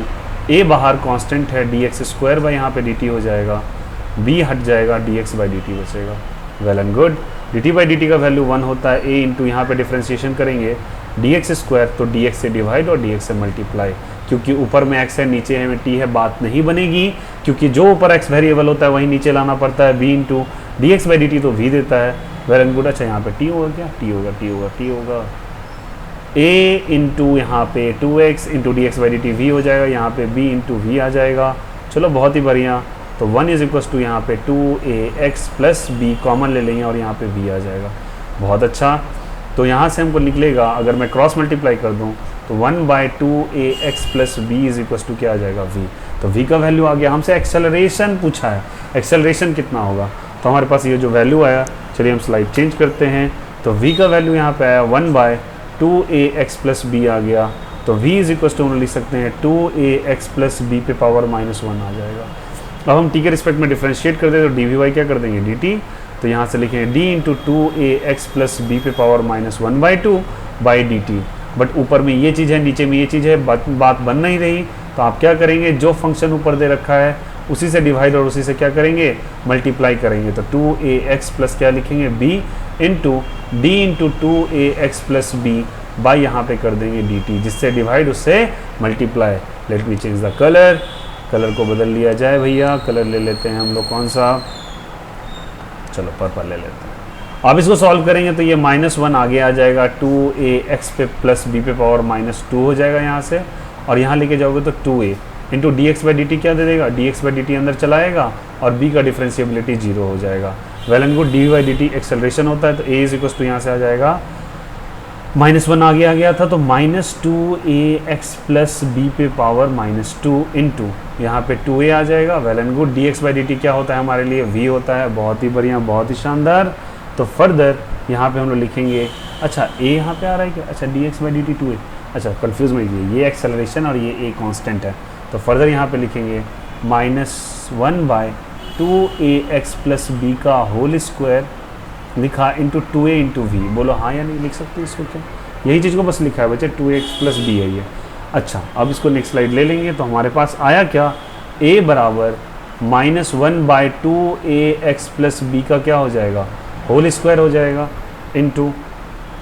a बाहर कांस्टेंट है dx स्क्वायर बाई यहाँ पे dt हो जाएगा, b हट जाएगा, dx बाई dt बचेगा। Well and good. dt by dt का वैल्यू 1 होता है। a इंटू यहाँ पे डिफ्रेंशिएशन करेंगे dx स्क्वायर, तो dx से डिवाइड और dx से मल्टीप्लाई। क्योंकि ऊपर में x है नीचे है में t है, बात नहीं बनेगी, क्योंकि जो ऊपर x वेरिएबल होता है वही नीचे लाना पड़ता है। b into D x by d t तो v देता है। Well and good. अच्छा यहाँ पे t होगा क्या? t होगा a इंटू यहाँ पे 2x into D x by d T v हो जाएगा, यहाँ पे b इंटू v आ जाएगा। चलो बहुत ही बढ़िया। तो 1 इज इक्वल्स टू यहाँ पे 2ax प्लस b कॉमन ले लेंगे और यहाँ पे v आ जाएगा। बहुत अच्छा। तो यहाँ से हमको निकलेगा, अगर मैं क्रॉस मल्टीप्लाई कर दूँ तो 1/2ax plus b is equals to क्या आ जाएगा? v। तो v का वैल्यू आ गया। हमसे एक्सेलरेशन पूछा है, एक्सेलरेशन कितना होगा। तो हमारे पास ये जो वैल्यू आया, चलिए हम स्लाइड चेंज करते हैं। तो v का वैल्यू यहाँ पे आया 1/2ax प्लस b आ गया। तो v इज इक्वल्स टू हम लिख सकते हैं 2ax प्लस b पे पावर -1 आ जाएगा। अब हम t के रिस्पेक्ट में डिफ्रेंशिएट कर दें तो dy क्या कर देंगे? dt। तो यहाँ से लिखेंगे d into 2ax plus b पे पावर -1/2 बाई dt। बट ऊपर में ये चीज़ है, नीचे में ये चीज़ है, बात बन नहीं रही। तो आप क्या करेंगे? जो फंक्शन ऊपर दे रखा है उसी से डिवाइड और उसी से क्या करेंगे? मल्टीप्लाई करेंगे। तो 2ax प्लस क्या लिखेंगे? b into d into 2ax plus b by यहाँ पे कर देंगे dt, जिससे डिवाइड उससे multiply. Let me change the colour. Colour को बदल लिया जाए भैया। कलर ले लेते हैं हम लोग कौन सा? चलो पर्पल ले लेते हैं। अब इसको सॉल्व करेंगे तो ये -1 आगे आ जाएगा, 2ax पे प्लस b पे पावर -2 हो जाएगा यहाँ से, और यहाँ लेके जाओगे तो 2a into D x by d T क्या दे देगा? dx बाई डी टी अंदर चलाएगा और b का डिफ्रेंशिएबिलिटी 0 हो जाएगा। Well and good. D by d T acceleration होता है। तो a इज इक्वल्स टू यहाँ से आ जाएगा -1 आगे आ गया था, तो -2ax प्लस b पे पावर -2 इंटू यहाँ पे 2a आ जाएगा। Well and good. D x by d T क्या होता है हमारे लिए? v होता है। बहुत ही बढ़िया, बहुत ही शानदार। तो फर्दर यहाँ पे हम लोग लिखेंगे, अच्छा a यहाँ पे आ रहा है क्या? अच्छा D x by d T 2a। अच्छा कन्फ्यूज़ मत कीजिए, ये एक्सेलरेशन और ये a कांस्टेंट है। तो फर्दर यहाँ पे लिखेंगे -1/2ax प्लस b का होल स्क्वायर लिखा इंटू 2a इंटू v। बोलो हाँ या नहीं? लिख सकते इसको क्या? यही चीज़ को बस लिखा है बच्चे, 2ax प्लस b है ये। अच्छा अब इसको नेक्स्ट स्लाइड ले लेंगे तो हमारे पास आया क्या? a बराबर -1/2ax प्लस b का क्या हो जाएगा? होल स्क्वायर हो जाएगा इंटू,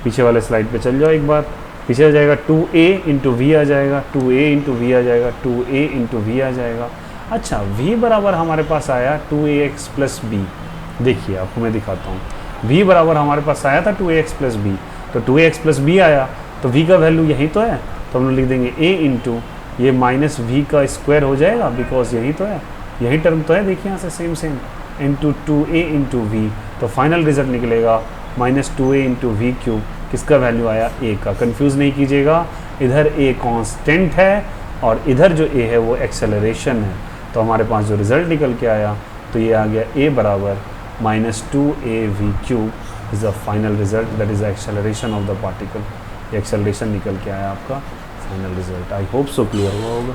पीछे वाले स्लाइड पे चल जाओ एक बार, पीछे आ जाएगा 2a इंटू वी आ जाएगा, 2a इंटू वी आ जाएगा, 2a इंटू वी आ जाएगा। अच्छा v बराबर हमारे पास आया 2ax प्लस बी। देखिए आपको मैं दिखाता हूँ, v बराबर हमारे पास आया था 2ax प्लस बी, तो 2ax प्लस बी आया तो v का वैल्यू यही तो है, तो हम लोग लिख देंगे a इंटू ये माइनस वी का स्क्वायर हो जाएगा, बिकॉज यही तो है, यही टर्म तो है। देखिए यहाँ से same into 2a into v, तो फाइनल रिजल्ट निकलेगा -2a इंटू वी क्यूब। किसका वैल्यू आया? a का। कंफ्यूज नहीं कीजिएगा, इधर a कांस्टेंट है और इधर जो a है वो एक्सेलरेशन है। तो हमारे पास जो रिजल्ट निकल के आया तो ये आ गया a बराबर -2a v cube is the final result, that is the acceleration of the particle. ये एक्सेलरेशन निकल के आया आपका final result. I hope so clear हुआ होगा।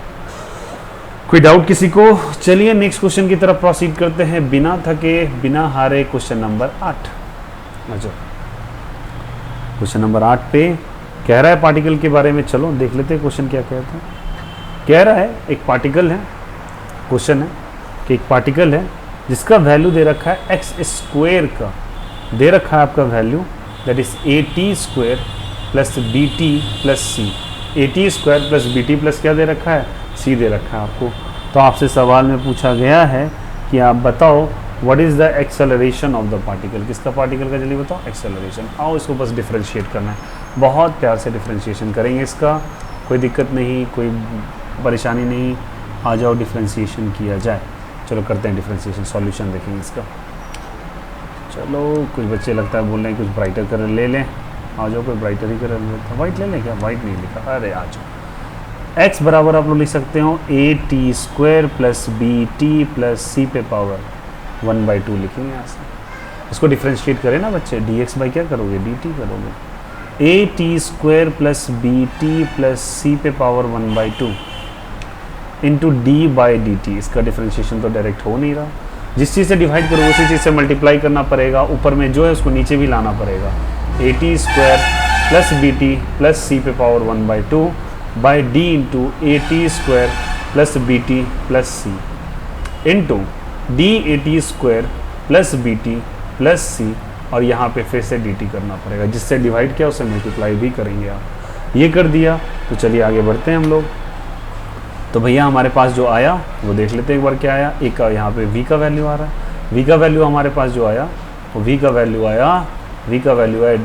कोई डाउट किसी को? चलिए नेक्स्ट क्वेश्चन की तरफ प्रोसीड करते हैं, बिना थके बिना हारे। Question number 8। अच्छा क्वेश्चन नंबर 8 पे कह रहा है पार्टिकल के बारे में, चलो देख लेते हैं क्वेश्चन क्या कहता है। कह रहा है एक पार्टिकल है, क्वेश्चन है कि एक पार्टिकल है जिसका वैल्यू दे रखा है एक्स स्क्वायर का, दे रखा है आपका value that is a T square plus B T plus c. A T square plus B T plus क्या दे रखा है, सी दे रखा है आपको। तो आपसे सवाल में पूछा गया है कि आप बताओ what is the acceleration of the particle, किसका पार्टिकल का, जल्दी बताओ एक्सेलरेशन। आओ इसको बस डिफ्रेंशिएट करना है, बहुत प्यार से डिफ्रेंशिएशन करेंगे इसका, कोई दिक्कत नहीं, कोई परेशानी नहीं, आ जाओ डिफ्रेंशिएशन किया जाए। चलो करते हैं डिफ्रेंशिएशन, सॉल्यूशन देखेंगे इसका। चलो कुछ बच्चे लगता है बोल रहे हैं कुछ ब्राइटर कलर ले लें, आ जाओ कोई ब्राइटर ही कलर लेता, वाइट ले लें क्या, वाइट नहीं लिखा, अरे आ जाओ। एक्स बराबर आप लोग लिख सकते हो a T square plus B T plus सी पे पावर 1/2 लिखेंगे यहाँ से। इसको डिफ्रेंशिएट करें ना बच्चे, डी एक्स बाई क्या करोगे, डी टी करोगे। A T square plus B T plus सी पे power 1/2 into d by d t. इसका डिफ्रेंशिएशन तो डायरेक्ट हो नहीं रहा, जिस चीज़ से डिवाइड करोगे उसी चीज़ से मल्टीप्लाई करना पड़ेगा, ऊपर में जो है उसको नीचे भी लाना पड़ेगा। A T square plus B T plus सी पे power 1/2 by d into a T square plus B T plus c into d a T square plus B T plus c, और यहाँ पे फिर से डी टी करना पड़ेगा, जिससे डिवाइड किया उससे मल्टीप्लाई भी करेंगे आप। ये कर दिया तो चलिए आगे बढ़ते हैं हम लोग। तो भैया हमारे पास जो आया वो देख लेते हैं एक बार क्या आया। एक का यहाँ पे v का वैल्यू आ रहा है, v का वैल्यू हमारे पास जो आया वो v का वैल्यू आया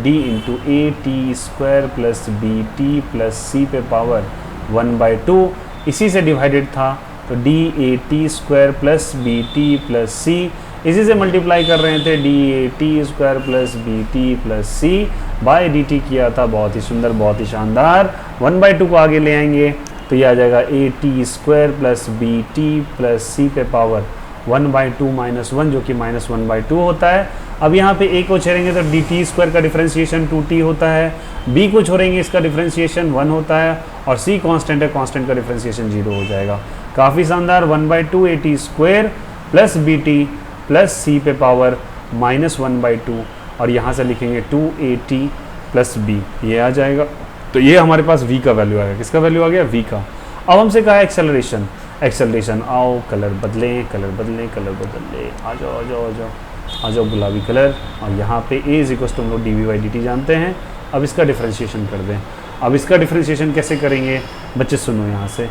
d into a T square plus B T plus सी पे पावर 1/2, इसी से डिवाइडेड था तो d a T square plus B T plus c, इसी से मल्टीप्लाई कर रहे थे d a T square plus B T plus c by d t किया था। बहुत ही सुंदर, बहुत ही शानदार। 1/2 को आगे ले आएंगे तो ये आ जाएगा a T square plus B T plus सी पे पावर 1/2 माइनस 1, जो कि माइनस 1/2 होता है। अब यहाँ पे ए को छोड़ेंगे तो डी टी स्क्वायर का डिफ्रेंशिएशन 2t होता है, बी को छोड़ेंगे इसका डिफ्रेंशिएशन 1 होता है, और सी कांस्टेंट है, कांस्टेंट का डिफ्रेंशिएशन 0 हो जाएगा। काफ़ी शानदार। 1/2 a T square plus B T plus सी पे पावर माइनस 1/2, और यहाँ से लिखेंगे 2at प्लस बी, ये आ जाएगा। तो ये हमारे पास v का वैल्यू आ गया। किसका वैल्यू आ गया, v का। अब हमसे कहा एक्सेलरेशन, एक्सेलरेशन। आओ कलर बदलें, कलर बदलें, कलर बदलें, आ जाओ आ जाओ आ जाओ आ जाओ, गुलाबी कलर। और यहाँ पे a इज इक्वल टू हम लोग d v by d t जानते हैं। अब इसका डिफ्रेंशिएशन कर दें। अब इसका डिफ्रेंशिएशन कैसे करेंगे बच्चे, सुनो यहाँ से।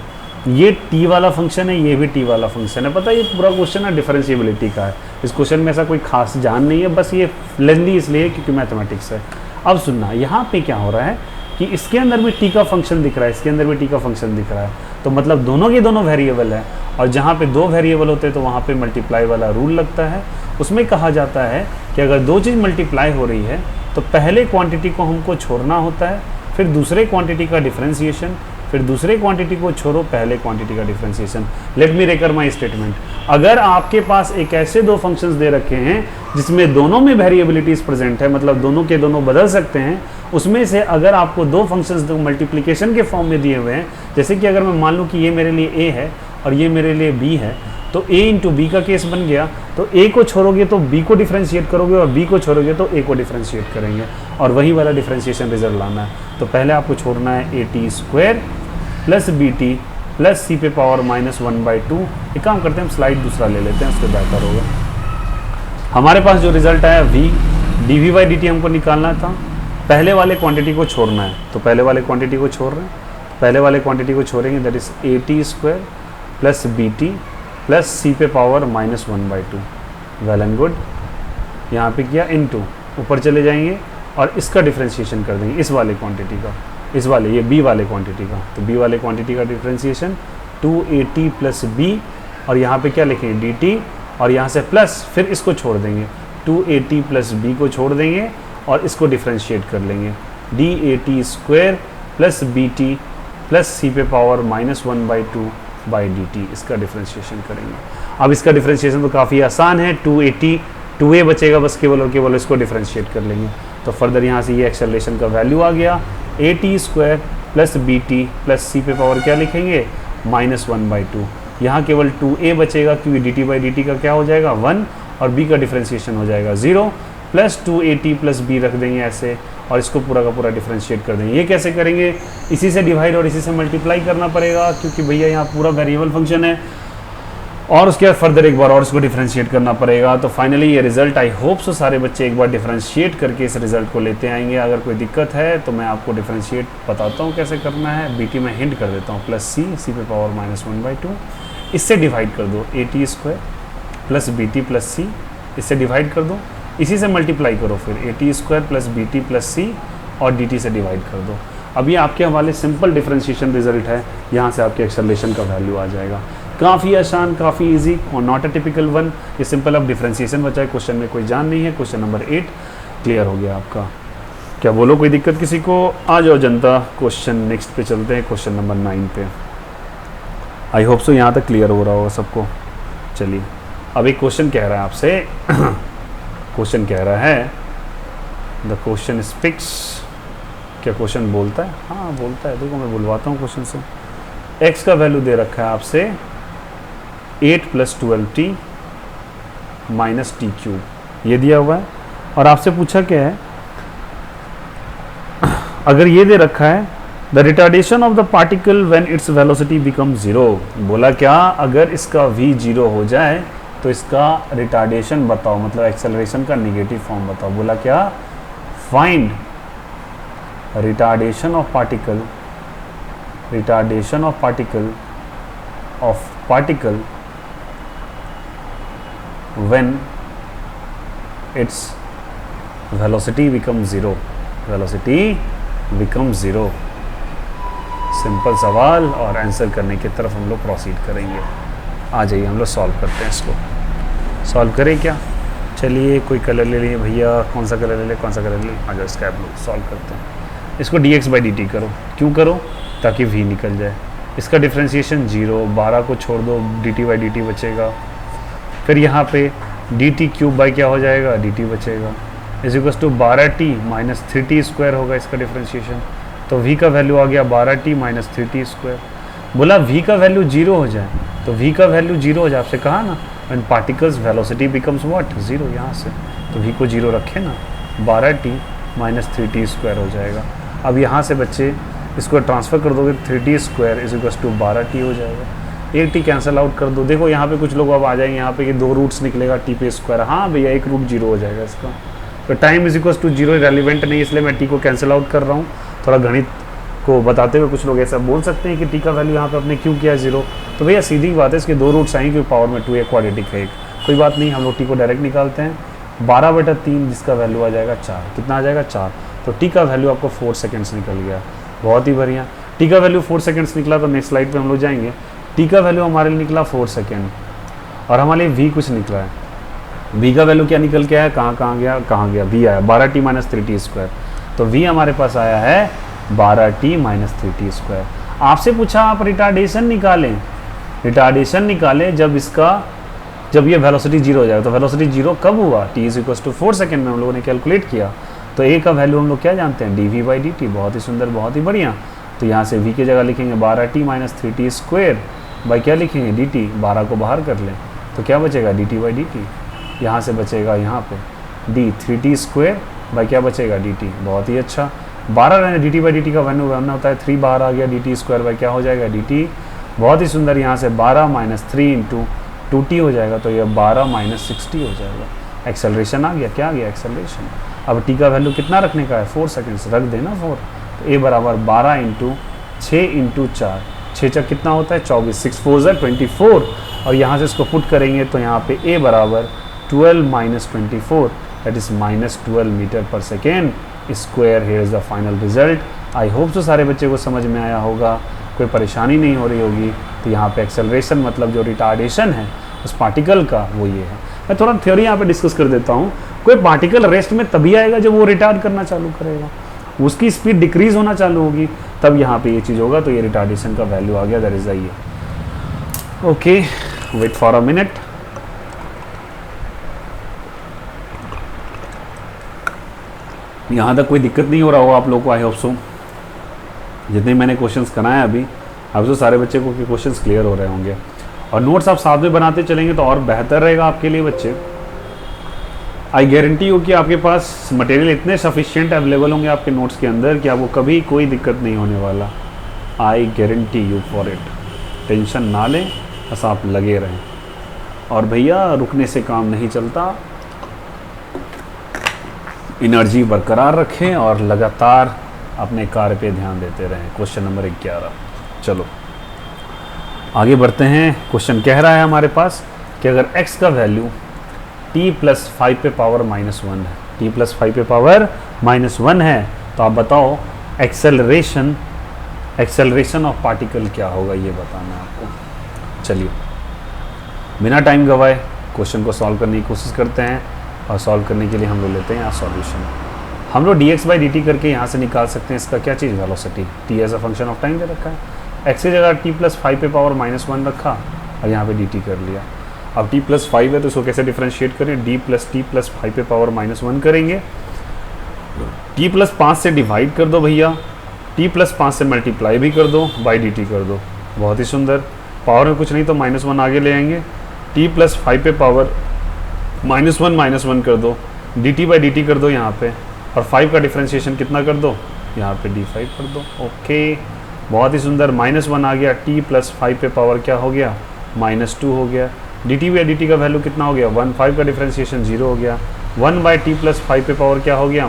ये t वाला फंक्शन है, ये भी t वाला फंक्शन है। पता है ये पूरा क्वेश्चन है डिफरेंशिएबिलिटी का है। इस क्वेश्चन में ऐसा कोई खास जान नहीं है, बस ये लेंदी इसलिए क्योंकि मैथमेटिक्स है। अब सुनना, यहाँ पे क्या हो रहा है कि इसके अंदर भी t का फंक्शन दिख रहा है, इसके अंदर भी t का फंक्शन दिख रहा है, तो मतलब दोनों के दोनों वेरिएबल है। और जहाँ पे दो वेरिएबल होते हैं तो वहाँ पे मल्टीप्लाई वाला रूल लगता है। उसमें कहा जाता है कि अगर दो चीज़ मल्टीप्लाई हो रही है तो पहले क्वांटिटी को हमको छोड़ना होता है, फिर दूसरे क्वांटिटी का डिफरेंशिएशन, फिर दूसरे क्वांटिटी को छोड़ो, पहले क्वांटिटी का differentiation. Let me recur my statement. अगर आपके पास एक ऐसे दो फंक्शंस दे रखे हैं जिसमें दोनों में वेरिएबिलिटीज प्रेजेंट है, मतलब दोनों के दोनों बदल सकते हैं, उसमें से अगर आपको दो फंक्शंस दो मल्टीप्लिकेशन के फॉर्म में दिए हुए हैं, जैसे कि अगर मैं मान लूँ कि ये मेरे लिए a है और ये मेरे लिए b है, तो a इंटू बी का केस बन गया। तो a को छोड़ोगे तो b को डिफरेंशिएट करोगे, और b को छोड़ोगे तो a को डिफरेंशिएट करेंगे, और वही वाला डिफरेंशिएशन रिजल्ट लाना है। तो पहले आपको छोड़ना है a T square plus B T plus सी पे पावर माइनस 1/2। एक काम करते हैं, हम स्लाइड दूसरा ले लेते हैं, उससे बेहतर होगा। हमारे पास जो रिजल्ट आया v d v by d t हमको निकालना था। पहले वाले क्वांटिटी को छोड़ना है, तो पहले वाले क्वांटिटी को छोड़ रहे हैं। पहले वाले क्वांटिटी को छोड़ेंगे, that is a T square plus B T plus सी पे power minus 1/2। Well and good. यहाँ पे किया इनटू, ऊपर चले जाएंगे और इसका डिफरेंशिएशन कर देंगे, इस वाले क्वांटिटी का, इस वाले ये b वाले क्वांटिटी का। तो b वाले क्वांटिटी का डिफरेंशिएशन 2at प्लस b, और यहाँ पे क्या लिखेंगे dt, और यहाँ से प्लस, फिर इसको छोड़ देंगे 2at प्लस b को छोड़ देंगे और इसको डिफरेंशिएट कर लेंगे dat square plus bt plus सी पे पावर माइनस 1/2 बाई dt। इसका डिफरेंशिएशन करेंगे। अब इसका डिफरेंशिएशन तो काफ़ी आसान है, 2a बचेगा बस केवल और केवल, इसको डिफरेंशिएट कर लेंगे। तो फर्दर यहाँ से ये एक्सेलरेशन का वैल्यू आ गया, A T square plus B T plus सी पे पावर क्या लिखेंगे माइनस 1/2। यहाँ केवल 2a बचेगा क्योंकि dt बाई dt का क्या हो जाएगा 1, और b का डिफरेंशिएशन हो जाएगा 0। प्लस 2at प्लस बी रख देंगे ऐसे, और इसको पूरा का पूरा डिफरेंशिएट कर देंगे। ये कैसे करेंगे, इसी से डिवाइड और इसी से मल्टीप्लाई करना पड़ेगा, क्योंकि भैया यहाँ पूरा वेरिएबल फंक्शन है, और उसके बाद फर्दर एक बार और इसको डिफरेंशिएट करना पड़ेगा। तो फाइनली ये रिजल्ट, आई होप सो सारे बच्चे एक बार डिफरेंशिएट करके इस रिजल्ट को लेते आएंगे। अगर कोई दिक्कत है तो मैं आपको डिफरेंशिएट बताता हूँ कैसे करना है। बीटी में हिंट कर देता हूँ, प्लस सी पे पावर -1/2, इससे डिवाइड कर दो at² प्लस बीटी प्लस सी, इससे डिवाइड कर दो, इसी से मल्टीप्लाई करो, फिर at² plus BT plus c और dt से डिवाइड कर दो। अब ये आपके हवाले सिंपल डिफरेंशिएशन रिजल्ट है, यहाँ से आपके एक्सेलरेशन का वैल्यू आ जाएगा। काफ़ी आसान, काफ़ी easy, not a typical one. ये सिंपल अब डिफरेंशिएशन बचा है, क्वेश्चन में कोई जान नहीं है। क्वेश्चन नंबर 8 क्लियर हो गया आपका। क्या बोलो, कोई दिक्कत किसी को? आ जाओ जनता, क्वेश्चन नेक्स्ट पे चलते हैं, क्वेश्चन नंबर 9 पे। आई होप सो यहाँ तक क्लियर हो रहा होगा सबको। चलिए, अब एक क्वेश्चन कह रहा है आपसे क्वेश्चन कह रहा है द क्वेश्चन स्पीक्स। क्या क्वेश्चन बोलता है? हाँ बोलता है, देखो मैं बुलवाता हूँ क्वेश्चन से। एक्स का वैल्यू दे रखा है आपसे 8 + 12t - t³, ये दिया हुआ है, और आपसे पूछा क्या है, अगर ये दे रखा है the retardation of the particle when its velocity become 0। बोला क्या, अगर इसका v 0 हो जाए तो इसका रिटार्डेशन बताओ, मतलब एक्सेलरेशन का नेगेटिव फॉर्म बताओ। बोला क्या, find retardation of particle when its velocity becomes 0। Simple सवाल, और आंसर करने की तरफ हम लोग प्रोसीड करेंगे। आ जाइए, हम लोग सॉल्व करते हैं इसको। सॉल्व करें क्या? चलिए, कोई कलर ले लिए भैया, कौन सा कलर ले ले, कौन सा कलर ले, आ जाओ इसका आप लोग सॉल्व करते हैं। इसको dx/dt करो। क्यों करो? ताकि v निकल जाए। इसका डिफ्रेंशिएशन 0, 12 को छोड़ दो, dt/dt बचेगा। फिर यहाँ पे dt³ क्या हो जाएगा, dt बचेगा, = 12t - 3t² होगा इसका डिफ्रेंशिएशन। तो v का वैल्यू आ गया 12t - 3t²। बोला v का वैल्यू 0 हो जाए, तो v का वैल्यू 0 हो जाए, आपसे कहा ना when particles velocity becomes what, 0। यहाँ से तो v को 0 रखे ना, 12t - 3t² हो जाएगा। अब यहाँ से बच्चे इसको ट्रांसफ़र कर दोगे, 3t² = 12t हो जाएगा। एक टी कैंसिल आउट कर दो। देखो यहाँ पे कुछ लोग अब आ जाएंगे यहाँ पे कि 2 रूट्स निकलेगा t पे स्क्वायर। हाँ भैया, एक रूट 0 हो जाएगा इसका। तो टाइम = 0 रेलिवेंट नहीं, इसलिए मैं टी को कैंसिल आउट कर रहा हूँ। थोड़ा गणित को बताते हुए कुछ लोग ऐसा बोल सकते हैं कि टी का वैल्यू यहाँ पे आपने क्यों किया 0। तो भैया सीधी बात है, इसके 2 रूट्स आएंगे क्योंकि पावर में 2 है, क्वाड्रेटिक है एक। कोई बात नहीं, हम लोग टी को डायरेक्ट निकालते हैं। 12/3 जिसका वैल्यू आ जाएगा 4। कितना आ जाएगा? 4। तो टी का वैल्यू आपको 4 सेकेंड्स निकल गया। बहुत ही बढ़िया, टी का वैल्यू 4 सेकेंड्स निकला। तो नेक्स्ट स्लाइड पे हम लोग जाएंगे। टी का वैल्यू हमारे लिए निकला 4 सेकेंड, और हमारे लिए वी कुछ निकला है। वी का वैल्यू क्या निकल के आया, कहाँ गया, वी आया 12t - 3t²। तो वी हमारे पास आया है 12t - 3t²। आपसे पूछा आप रिटार्डेशन निकालें जब ये वेलोसिटी 0 हो जाएगा। तो वेलोसिटी 0 कब हुआ? t = 4 सेकेंड में हम लोगों ने कैलकुलेट किया। तो a का वैल्यू हम लोग क्या जानते हैं, dv/dt। बहुत ही सुंदर, बहुत ही बढ़िया। तो यहाँ से v की जगह लिखेंगे 12t - 3t² बाई क्या लिखेंगे, dt। 12 को बाहर कर लें तो क्या बचेगा, dt/dt। यहाँ से बचेगा यहाँ पे d 3t² बाई क्या बचेगा, dt। बहुत ही अच्छा। 12 रहने dt/dt का वैल्यू होता है 3, बाहर आ गया, dt² बाई क्या हो जाएगा, dt। बहुत ही सुंदर। यहाँ से 12 - 3 × 2t हो जाएगा, तो यह 12 - 60 हो जाएगा। एक्सेलरेशन आ गया। क्या आ गया, एक्सेलरेशन। अब t का वैल्यू कितना रखने का है, 4 सेकेंड्स रख देना 4। तो a = 12 × 6 × 4, 6 चक कितना होता है, 24, 6 4 = 24। और यहाँ से इसको पुट करेंगे तो यहाँ पे a = 12 - 24, that is -12 metre per second square. Here is the final result. I hope so सारे बच्चे को समझ में आया होगा, कोई परेशानी नहीं हो रही होगी। तो यहाँ पे एक्सेलरेशन मतलब जो रिटार्डेशन है उस पार्टिकल का, वो ये है। मैं थोड़ा थ्योरी यहाँ पे डिस्कस कर देता हूँ। कोई पार्टिकल रेस्ट में तभी आएगा जब वो रिटार्ड करना चालू करेगा, उसकी स्पीड डिक्रीज होना चालू होगी, तब यहाँ पे ये चीज़ होगा। तो ये रिटार्डेशन का वैल्यू आ गया, दैट इज ये। Okay, wait for a minute. यहाँ तक कोई दिक्कत नहीं हो रहा होगा आप लोग को, आई होप सो। जितने मैंने क्वेश्चंस कराए अभी, अब तो सारे बच्चे को क्वेश्चंस क्लियर हो रहे होंगे। और नोट्स आप साथ में बनाते चलेंगे तो और बेहतर रहेगा आपके लिए बच्चे। आई गारंटी यू कि आपके पास मटेरियल इतने सफिशिएंट अवेलेबल होंगे आपके नोट्स के अंदर कि आपको कभी कोई दिक्कत नहीं होने वाला। I guarantee you for it. Tension ना लें, बस आप लगे रहें। और भैया रुकने से काम नहीं चलता, एनर्जी बरकरार रखें और लगातार अपने कार्य पे ध्यान देते रहें। Question number 11। चलो आगे बढ़ते हैं। क्वेश्चन कह रहा है हमारे पास कि अगर x का वैल्यू t+5 पे पावर -1 है, t+5 पे पावर -1 है, तो आप बताओ एक्सेलरेशन ऑफ पार्टिकल क्या होगा, ये बताना है आपको। चलिए बिना टाइम गवाए क्वेश्चन को सॉल्व करने की कोशिश करते हैं, और सॉल्व करने के लिए हम लोग लेते हैं यहाँ सॉल्यूशन। हम लोग dx/dt करके यहाँ से निकाल सकते हैं इसका क्या चीज़, velocity. t as a function of time दे रखा है, x की जगह t+5 पे पावर -1 रखा और यहाँ पे dt कर लिया। अब t+5 है तो इसको कैसे डिफ्रेंशिएट करें, d+t+5 पे पावर -1 करेंगे, t+5 से डिवाइड कर दो भैया, t+5 से मल्टीप्लाई भी कर दो, बाई dt कर दो। बहुत ही सुंदर। पावर में कुछ नहीं तो -1 आगे ले आएंगे, t+5 पे पावर -1 कर दो, dt/dt कर दो यहाँ पे, और 5 का डिफ्रेंशिएशन कितना कर दो, यहाँ पे d5 कर दो। ओके, बहुत ही सुंदर। -1 आ गया, t+5 पे पावर क्या हो गया, -2 हो गया, dt/dt का वैल्यू कितना हो गया 1, 5 का डिफ्रेंशिएशन 0 हो गया, 1/t+5 पे पावर क्या हो गया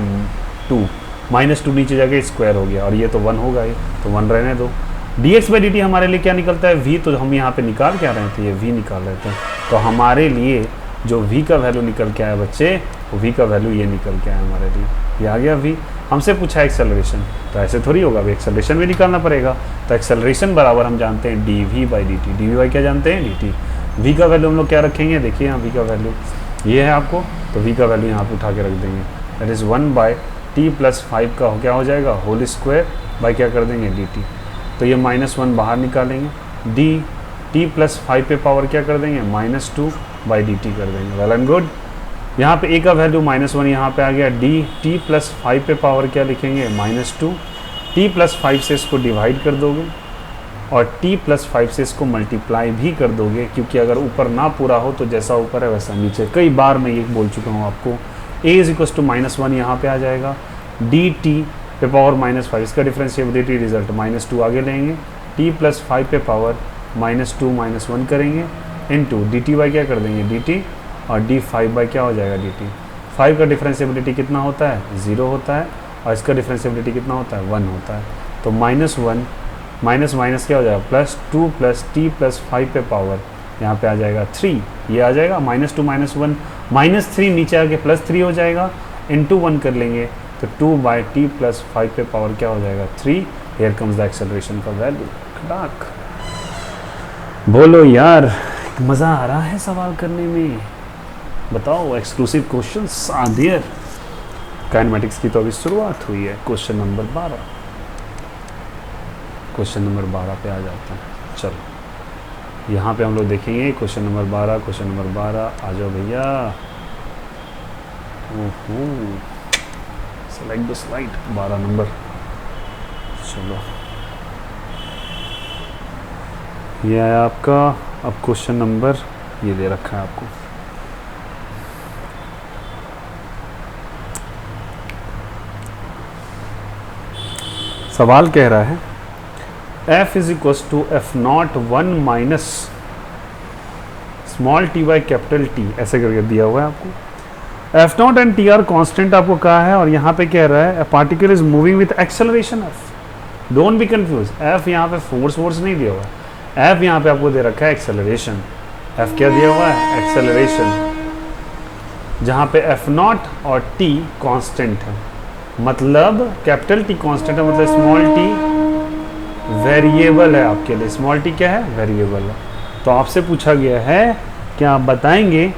2, -2 नीचे जाके स्क्वायर हो गया, और ये तो 1 होगा, ये तो 1 रहने दो। dx/dt हमारे लिए क्या निकलता है, v, तो हम यहाँ पे निकाल क्या रहे थे, ये v निकाल रहे थे, तो हमारे लिए जो v का वैल्यू निकल के आया बच्चे, वो v का वैल्यू ये निकल के आया हमारे लिए, ये आ गया v। हमसे पूछा एक्सेलरेशन, तो ऐसे थोड़ी होगा, अभी एक्सेलरेशन भी निकालना पड़ेगा। तो एक्सेलरेशन बराबर हम जानते हैं dv/dt, dv क्या जानते हैं, dt। v का वैल्यू हम लोग क्या रखेंगे, देखिए यहाँ v का वैल्यू ये है आपको, तो v का वैल्यू यहाँ पे उठा के रख देंगे, दैट इज़ 1/t+5 का क्या हो जाएगा, होल स्क्वायर बाई क्या कर देंगे dt। तो ये -1 बाहर निकालेंगे, t+5 पे पावर क्या कर देंगे, -2/dt कर देंगे। Well and good. यहाँ पे a का वैल्यू -1 यहाँ पे आ गया, t+5 पे पावर क्या लिखेंगे, -2, t+5 से इसको डिवाइड कर दोगे और t+5 से इसको मल्टीप्लाई भी कर दोगे, क्योंकि अगर ऊपर ना पूरा हो तो जैसा ऊपर है वैसा नीचे। कई बार मैं ये बोल चुका हूँ आपको। a =-1 यहाँ पे आ जाएगा, dt पे पावर -5, इसका डिफरेंशिएबिलिटी रिजल्ट -2 आगे लेंगे, t+5 पे पावर -2 -1 करेंगे, इनटू dt क्या कर देंगे dt, और d5 क्या हो जाएगा dt। 5 का डिफरेंशिएबिलिटी कितना होता है, 0 होता है, और इसका डिफरेंशिएबिलिटी कितना होता है, 1 होता है। तो -1 माइनस माइनस क्या हो जाएगा, +2 + t+5 पे पावर यहाँ पे आ जाएगा 3, ये आ जाएगा -2 -1 -3 नीचे आके +3 हो जाएगा, इनटू 1 कर लेंगे तो 2/t+5 पे पावर क्या हो जाएगा 3। हियर कम्स द एक्सेलरेशन का वैल्यू। खटाक बोलो यार, मज़ा आ रहा है सवाल करने में, बताओ। Exclusive questions are there. Kinematics की तो अभी शुरुआत हुई है। क्वेश्चन नंबर 12 पे आ जाते हैं। चलो यहाँ पे हम लोग देखेंगे क्वेश्चन नंबर 12। आ जाओ भैया। Select the slide. 12 नंबर। चलो ये आया आपका। अब क्वेश्चन नंबर ये दे रखा है आपको। सवाल कह रहा है F = F0 1 - small t by capital T, ऐसे करके दिया हुआ है आपको। F0 and T are constant आपको कहा है, और यहाँ पे कह रहा है particle is moving with acceleration F। Don't be confuse, F यहाँ पे फोर्स नहीं दिया हुआ है, F यहाँ पे आपको दे रखा है एक्सेलरेशन। F क्या दिया हुआ है, एक्सेलरेशन, जहाँ पे F0 और T कांस्टेंट है, मतलब कैपिटल T कांस्टेंट है, मतलब स्मॉल t वेरिएबल है आपके लिए। स्मॉल t क्या है, वेरिएबल है। तो आपसे पूछा गया है कि आप बताएंगे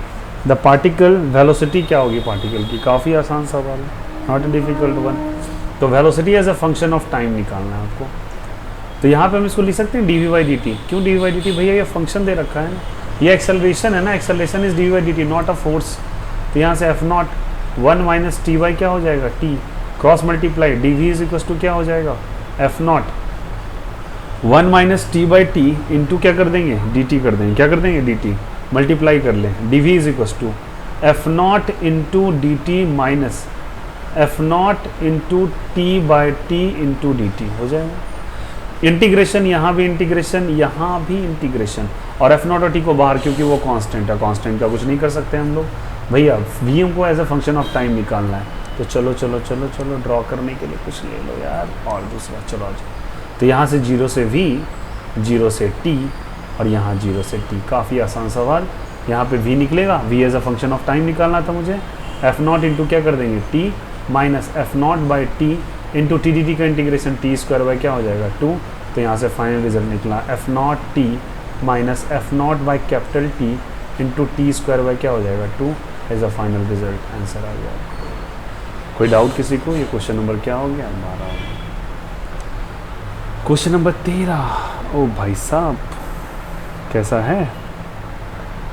द पार्टिकल वेलोसिटी क्या होगी पार्टिकल की। काफ़ी आसान सवाल है, नॉट ए डिफिकल्ट वन। तो velocity as a function of time निकालना है आपको। तो यहाँ पे हम इसको लिख सकते हैं dv/dt। क्यों dv/dt, भैया ये फंक्शन दे रखा है ना, ये एक्सेलरेशन है ना, acceleration is dv/dt not a force. तो यहाँ से F0 1 - ty क्या हो जाएगा, t क्रॉस मल्टीप्लाई dv = क्या हो जाएगा, F0 1 - t/t इंटू क्या कर देंगे dt कर देंगे, क्या कर देंगे dt मल्टीप्लाई कर लें, dv = F not into d T minus f not into t by t into d T हो जाएगा। इंटीग्रेशन, यहाँ भी इंटीग्रेशन, यहाँ भी इंटीग्रेशन, और एफ नॉट और टी को बाहर, क्योंकि वो कांस्टेंट है, कांस्टेंट का कुछ नहीं कर सकते हम लोग भैया। वी हमको as a function of time निकालना है, तो चलो चलो चलो चलो ड्रॉ करने के लिए कुछ ले लो यार, और दूसरा चलो आज। तो यहाँ से 0 से v, 0 से t, और यहाँ 0 से t। काफ़ी आसान सवाल। यहाँ पे v निकलेगा, v as a function of time निकालना था मुझे। एफ नॉट इंटू क्या कर देंगे t minus f not by t into t d t का इंटीग्रेशन टी स्क्वायर बाई क्या हो जाएगा 2। तो यहाँ से फाइनल रिजल्ट निकला f not t minus f not by capital t into t square by क्या हो जाएगा 2 as a final result. Answer आ गया। कोई डाउट किसी को? ये क्वेश्चन नंबर क्या हो गया? 12। Question number 13। ओ भाई साहब, कैसा है?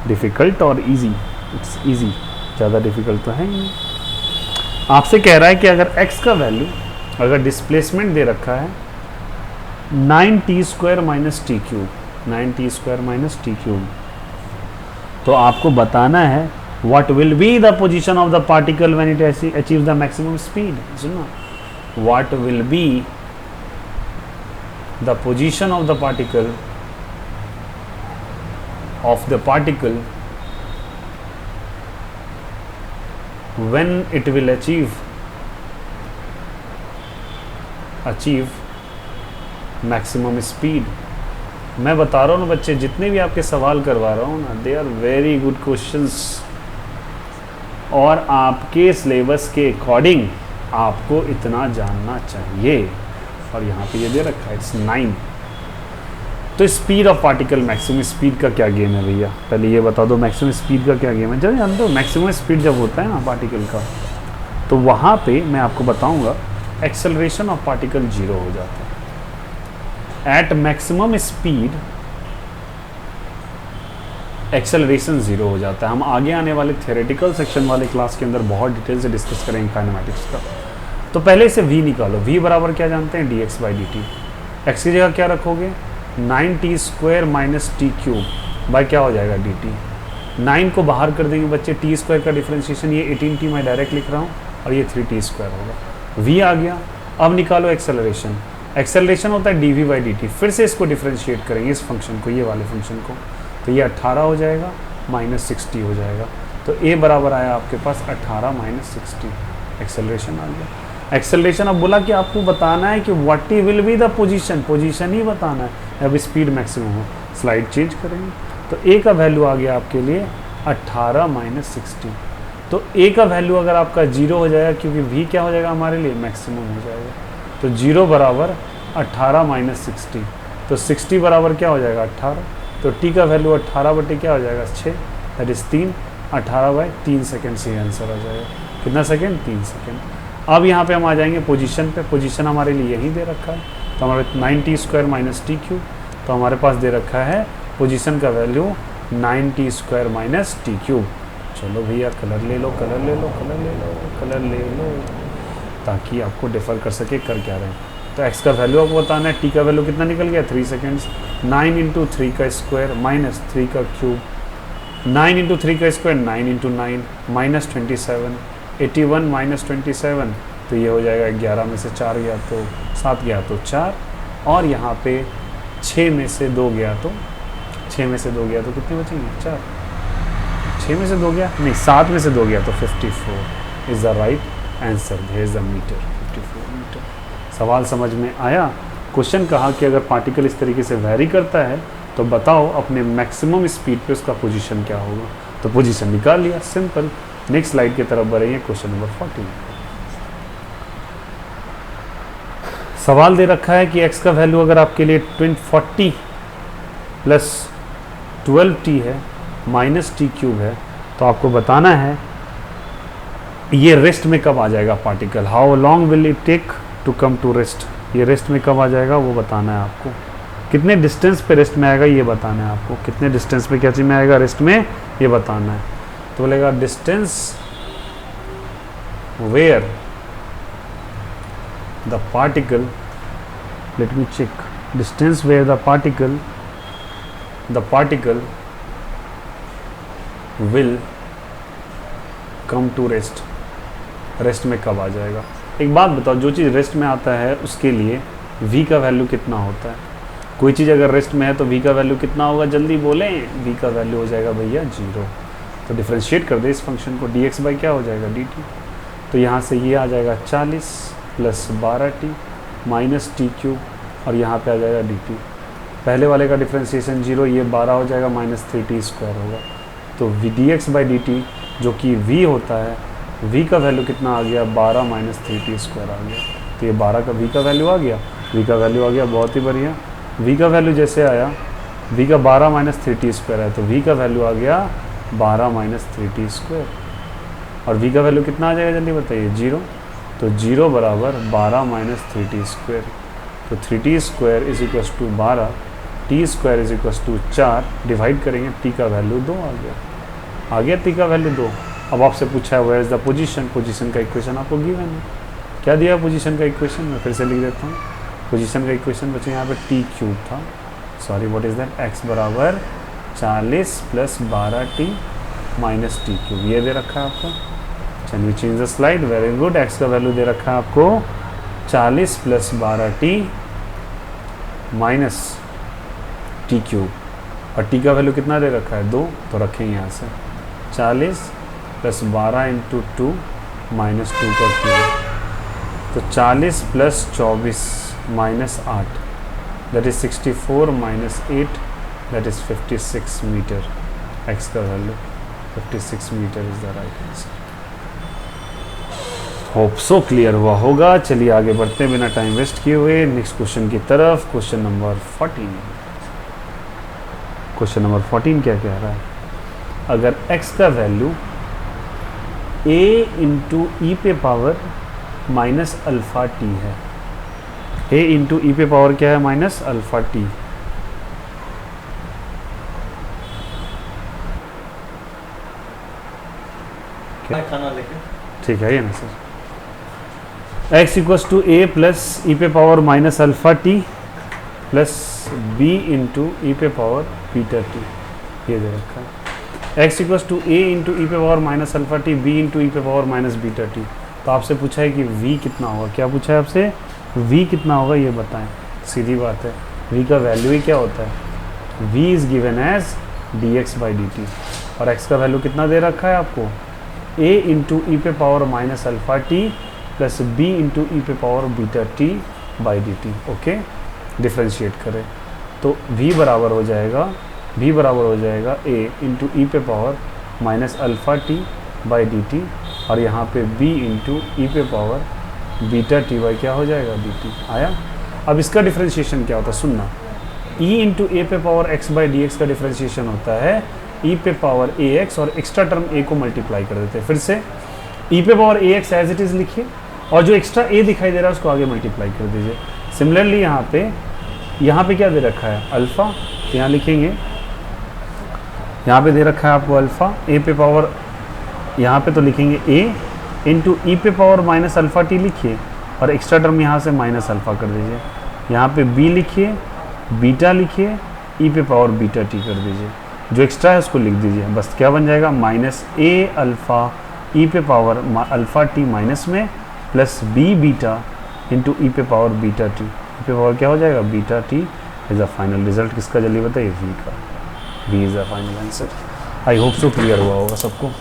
डिफ़िकल्ट और इजी? इट्स इजी, ज़्यादा डिफ़िकल्ट तो है ही नहीं। आपसे कह रहा है कि अगर x का वैल्यू, अगर डिस्प्लेसमेंट दे रखा है 9t square minus T cube, 9t square minus T cube, तो आपको बताना है what will be the position of the particle when it achieves the maximum speed. सुनो, what will be the position of the particle when it will achieve maximum speed. मैं बता रहा हूँ ना बच्चे, जितने भी आपके सवाल करवा रहा हूँ ना, they are very good questions, और आपके सिलेबस के अकॉर्डिंग आपको इतना जानना चाहिए। और यहाँ पे ये दे रखा है इट्स 9। तो speed of particle, maximum speed का क्या गेम है भैया? पहले ये बता दो, मैक्सिमम स्पीड का क्या गेम है? जब जानते हो मैक्सिमम स्पीड जब होता है ना पार्टिकल का, तो वहाँ पे मैं आपको बताऊँगा एक्सेलरेशन ऑफ पार्टिकल 0 हो जाता है। एट मैक्सिमम स्पीड एक्सेलरेशन 0 हो जाता है। हम आगे आने वाले थियोरेटिकल सेक्शन वाले क्लास के अंदर बहुत डिटेल से डिस्कस करेंगे काइनेमैटिक्स का। तो पहले से v निकालो। v बराबर क्या जानते हैं? dx by d T. X की जगह क्या रखोगे? 9t square minus T cube by क्या हो जाएगा डी टी। 9 को बाहर कर देंगे बच्चे, टी स्क्वायर का डिफ्रेंशिएशन ये 18t मैं डायरेक्ट लिख रहा हूँ, और ये 3t स्क्वायर होगा। v आ गया। अब निकालो एक्सेलरेशन। एक्सेलरेशन होता है dv बाई डी टी। फिर से इसको डिफ्रेंशिएट करेंगे, इस फंक्शन को, ये वाले फंक्शन को, तो ये 18 हो जाएगा माइनस 60 हो जाएगा। तो a बराबर आया आपके पास 18 माइनस 60। एक्सेलरेशन आ गया। एक्सेलरेशन अब बोला कि आपको बताना है कि what will be the position, position ही बताना है। अब स्पीड मैक्सिमम हो, स्लाइड चेंज करेंगे, तो a का वैल्यू आ गया आपके लिए 18 माइनस 60। तो a का वैल्यू अगर आपका 0 हो जाएगा, क्योंकि v क्या हो जाएगा हमारे लिए? मैक्सिमम हो जाएगा। तो 0 बराबर 18 माइनस 60, तो 60 बराबर क्या हो जाएगा? 18। तो t का वैल्यू 18 बटे क्या हो जाएगा? 6, दैट इज़ 3। 18 बाई 3 सेकेंड से आंसर आ जाएगा। कितना सेकेंड? 3 सेकेंड। अब यहाँ पे हम आ जाएंगे पोजीशन पे। पोजीशन हमारे लिए यही दे रखा है, तो हमारे 9t square minus T cube, तो हमारे पास दे रखा है पोजीशन का value 9t square minus T cube. चलो भैया कलर ले लो, कलर ले लो, कलर ले लो, कलर ले लो, ताकि आपको डिफ़र कर सके कर क्या रहे हैं। तो x का वैल्यू आपको बताना है। t का वैल्यू कितना निकल गया? 3 सेकेंड्स। 9 इंटू 3 का स्क्वायर माइनस 3 का क्यूब, 9 इंटू 3 का स्क्वायर 9 इंटू 9 माइनस 27, 81 माइनस 27, तो ये हो जाएगा 11 में से 4 गया तो 7 गया तो 4, और यहाँ पे 6 में से 2 गया तो 6 में से 2 गया तो कितने बचेंगे? 4। 6 में से 2 गया नहीं, 7 में से 2 गया तो 54 is the right answer. Here the metre, 54 metre. सवाल समझ में आया? क्वेश्चन कहा कि अगर पार्टिकल इस तरीके से वैरी करता है तो बताओ अपने मैक्सिमम स्पीड पे उसका पोजीशन क्या होगा। तो पोजीशन निकाल लिया, सिंपल। नेक्स्ट स्लाइड की तरफ बढ़ेंगे, क्वेश्चन नंबर 14। सवाल दे रखा है कि x का वैल्यू अगर आपके लिए 40 प्लस 12t है माइनस टी क्यूब है, तो आपको बताना है ये रेस्ट में कब आ जाएगा particle. How long will it take to come to rest. ये रेस्ट में कब आ जाएगा वो बताना है आपको। कितने डिस्टेंस पे रेस्ट में आएगा ये बताना है आपको। कितने डिस्टेंस पे क्या चीज़ में आएगा रेस्ट में ये बताना है। तो बोलेगा distance where the particle, let me check, distance where the particle will come to rest, rest में कब आ जाएगा? एक बात बताओ, जो चीज़ रेस्ट में आता है उसके लिए v का वैल्यू कितना होता है? कोई चीज़ अगर रेस्ट में है तो v का वैल्यू कितना होगा? जल्दी बोलें। v का वैल्यू हो जाएगा भैया 0। तो डिफ्रेंशिएट कर दे इस फंक्शन को, dx बाई क्या हो जाएगा? dt। तो यहाँ से ये आ जाएगा 40 plus 12t minus T cube, और यहाँ पे आ जाएगा dt। पहले वाले का डिफ्रेंशिएशन 0, ये 12 हो जाएगा माइनस 3t स्क्वायर होगा। तो dx बाई dt जो कि v होता है, v का वैल्यू कितना आ गया? 12 माइनस 3t स्क्वायर आ गया। तो ये 12 का v का वैल्यू आ गया, v का वैल्यू आ गया, बहुत ही बढ़िया। v का वैल्यू जैसे आया, v का 12 माइनस 3t स्क्वायर है, तो v का वैल्यू आ गया 12 माइनस 3t स्क्वायर। और v का वैल्यू कितना आ जाएगा जल्दी बताइए? 0। तो 0 बराबर 12 माइनस 3t स्क्वायर। तो 3t square is equals to 12, t square is equals to 4, divide करेंगे, t का वैल्यू 2 आ गया t का वैल्यू 2। अब आपसे पूछा है where is the position, position का इक्वेशन आपको गिवन है। क्या दिया पोजीशन का इक्वेशन? मैं फिर से लिख देता हूँ। पोजीशन का इक्वेशन बच्चे यहाँ पे t क्यूब था, sorry what is that, x बराबर 40 plus 12t minus T cube, ये दे रखा है आपको। चलिए change the slide, very good. x का वैल्यू दे रखा है आपको 40 plus 12t minus T cube, और t का वैल्यू कितना दे रखा है? 2। तो रखेंगे यहाँ से 40 प्लस 12 इंटू 2 माइनस 2 का क्यूब, तो 40 plus 24 minus 8 that is 64 minus 8 that is 56 metre. x का value 56 metre is the right answer. Hope so clear हुआ होगा। चलिए आगे बढ़ते हैं बिना टाइम वेस्ट किए हुए नेक्स्ट क्वेश्चन की तरफ। Question number 14। क्वेश्चन नंबर 14 क्या कह रहा है? अगर x का वैल्यू a इंटू ई पे पावर माइनस अल्फ़ा टी है, a इंटू ई पे पावर क्या है? Minus alpha t. ठीक है ये ना sir. x equals to a plus e पे power minus alpha t plus b into e पे पावर बीटा टी, ये दे रखा है। x equals to a into e पे power minus alpha t, b into e पे पावर माइनस बीटा टी। तो आपसे पूछा है कि v कितना होगा? क्या पूछा है आपसे? v कितना होगा ये बताएं। सीधी बात है, v का वैल्यू ही क्या होता है? v is given as dx by dt, और x का वैल्यू कितना दे रखा है आपको? a इंटू ई पे power minus alpha t plus b into e पे power beta t by d t. Okay, differentiate करें तो v बराबर हो जाएगा a इंटू ई पे power minus alpha T by d T, और यहाँ पे b इंटू ई पे पावर बीटा टी बाई क्या हो जाएगा? D T. आया? अब इसका डिफ्रेंशिएशन क्या होता है सुनना, e इंटू ए पे power x by d x का डिफ्रेंशिएशन होता है e पे पावर ए एक्स, और एक्स्ट्रा टर्म a को मल्टीप्लाई कर देते हैं। फिर से e पे power a x as it is लिखिए, और जो एक्स्ट्रा a दिखाई दे रहा है उसको आगे मल्टीप्लाई कर दीजिए। सिमिलरली यहाँ पे क्या दे रखा है? अल्फ़ा, तो यहाँ लिखेंगे, यहाँ पे दे रखा है आपको अल्फ़ा, a पे पावर, यहाँ पे तो लिखेंगे a इंटू ई पे पावर माइनस अल्फ़ा टी लिखिए, और एक्स्ट्रा टर्म यहाँ से माइनस अल्फ़ा कर दीजिए। यहाँ पे b लिखिए, बीटा लिखिए, ई पे पावर बीटा टी कर दीजिए, जो एक्स्ट्रा है उसको लिख दीजिए। बस क्या बन जाएगा? माइनस a अल्फ़ा ई पे पावर अल्फ़ा टी माइनस में plus b beta into e पे पावर बीटा टी, ई पे पावर क्या हो जाएगा? Beta T is the final result. किसका जल्दी बताइए? v का। v is the final answer. I hope so clear हुआ होगा सबको।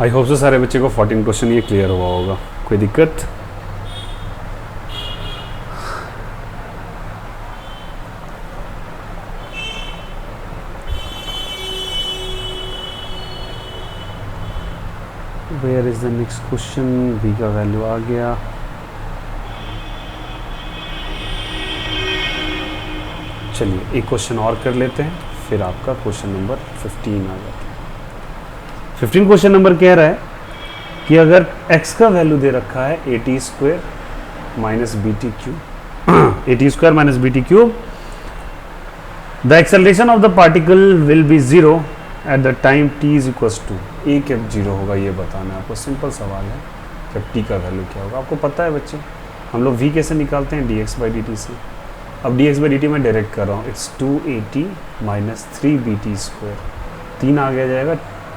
आई होप से सारे बच्चे को 14 क्वेश्चन ये क्लियर हुआ होगा। कोई दिक्कत? Where is the next question? v का वैल्यू आ गया। चलिए एक क्वेश्चन और कर लेते हैं, फिर आपका क्वेश्चन नंबर 15 आ जाता है। 15 क्वेश्चन नंबर कह रहा है कि अगर x का वैल्यू दे रखा है at² minus bt cube, at² minus bt cube, the acceleration of the particle will be 0 at the time t is equals to, a कब 0 होगा ये बताना है आपको। सिंपल सवाल है, जब t का वैल्यू क्या होगा आपको पता है बच्चे। हम लोग v कैसे निकालते हैं, dx/dt से। अब dx/dt मैं डायरेक्ट कर रहा हूँ, इट्स 2at माइनस 3bt², 3 आगे जाएगा,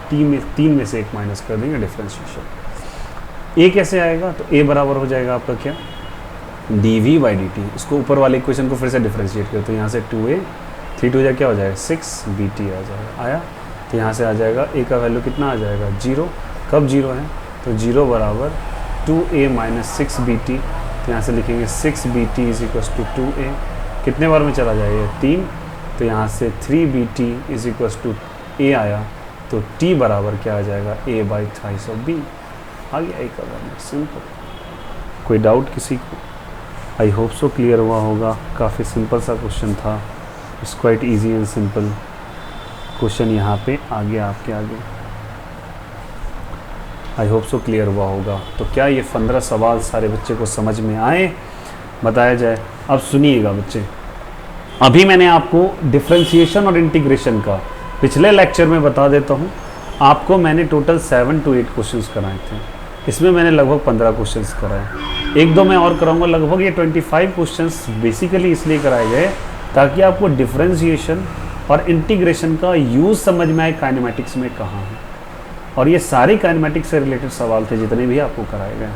तीन में से एक माइनस कर देंगे, डिफ्रेंशिएशन। a कैसे आएगा, तो a बराबर हो जाएगा आपका क्या, dv/dt। इसको ऊपर वाले इक्वेशन को फिर से डिफ्रेंशिएट करो, तो यहाँ से 2a 3 2 क्या हो जाएगा 6bt आ जाएगा, आया। तो यहाँ से आ जाएगा a का वैल्यू कितना आ जाएगा 0, कब 0 है, तो 0 बराबर 2a माइनस 6bt। तो यहाँ से लिखेंगे 6bt is equals to 2a, कितने बार में चला जाएगा 3, तो यहाँ से 3bt is equals to a आया, तो t बराबर क्या आ जाएगा a/3 आ गया a का वैल्यू। सिंपल, कोई डाउट किसी को? आई होप सो क्लियर हुआ होगा। काफ़ी सिंपल सा क्वेश्चन था, it's quite easy and simple question यहाँ पे आ गया आपके आगे। आई होप सो क्लियर हुआ होगा। तो क्या ये 15 सवाल सारे बच्चे को समझ में आए, बताया जाए। अब सुनिएगा बच्चे, अभी मैंने आपको डिफरेंशिएशन और इंटीग्रेशन का पिछले लेक्चर में बता देता हूँ। आपको मैंने टोटल 7 to 8 क्वेश्चंस कराए थे, इसमें मैंने लगभग 15 क्वेश्चंस कराए। एक दो मैं और कराऊंगा, लगभग ये 25 क्वेश्चंस बेसिकली इसलिए कराए गए ताकि आपको डिफरेंशिएशन और इंटीग्रेशन का यूज़ समझ में आए, काइनेमेटिक्स में कहाँ है। और ये सारे काइनेमेटिक्स से रिलेटेड सवाल थे जितने भी आपको कराए गए।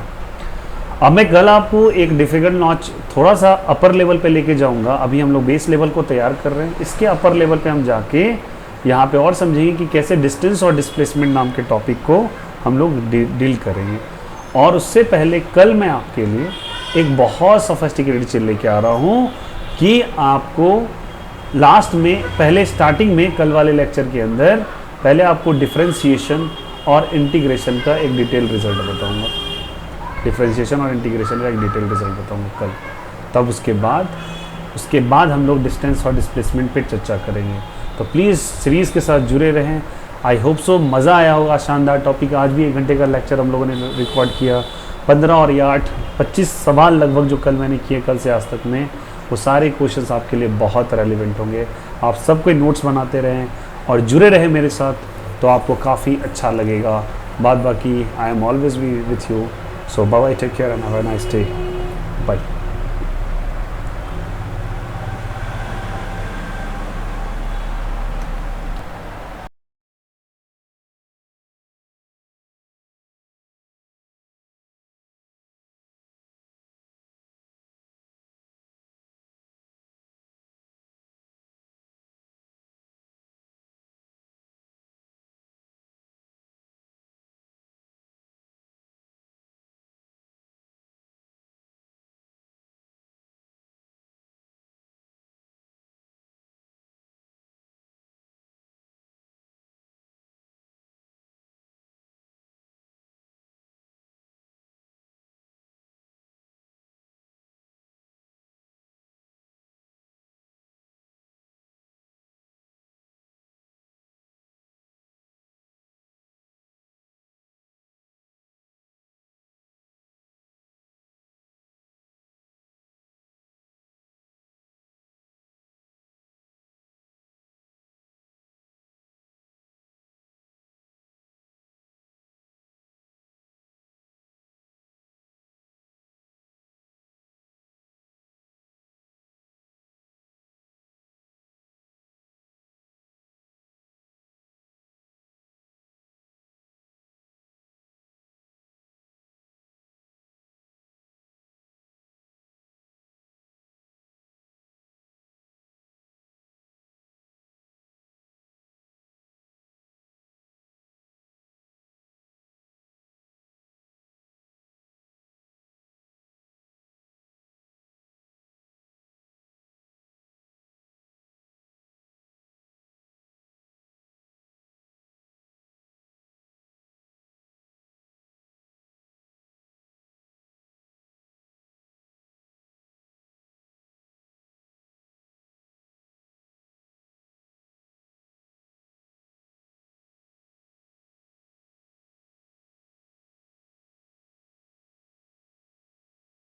अब मैं कल आपको एक डिफिकल्ट नॉच थोड़ा सा अपर लेवल पे लेके जाऊंगा। अभी हम लोग बेस लेवल को तैयार कर रहे हैं, इसके अपर लेवल पे हम जाके यहाँ पे और समझेंगे कि कैसे डिस्टेंस और डिस्प्लेसमेंट नाम के टॉपिक को हम लोग डील करेंगे। और उससे पहले कल मैं आपके लिए एक बहुत सोफिस्टिकेटेड चीज़ लेके आ रहा हूँ कि आपको लास्ट में, पहले स्टार्टिंग में कल वाले लेक्चर के अंदर पहले आपको डिफरेंशिएशन और इंटीग्रेशन का एक डिटेल रिजल्ट बताऊंगा। डिफरेंशिएशन और इंटीग्रेशन का एक डिटेल रिजल्ट बताऊंगा कल। तब उसके बाद हम लोग डिस्टेंस और डिस्प्लेसमेंट पे चर्चा करेंगे। तो प्लीज़ सीरीज़ के साथ जुड़े रहें। आई होप सो मज़ा आया होगा, शानदार टॉपिक। आज भी 1 घंटे का लेक्चर हम लोगों ने रिकॉर्ड किया। 15 और 8 25 सवाल लगभग जो कल मैंने किए, कल से आज तक में, वो सारे क्वेश्चंस आपके लिए बहुत रेलिवेंट होंगे। आप सब कोई नोट्स बनाते रहें और जुड़े रहें मेरे साथ, तो आपको काफ़ी अच्छा लगेगा। बाकी I am always be with you. So bye, take care and have a nice day. Bye.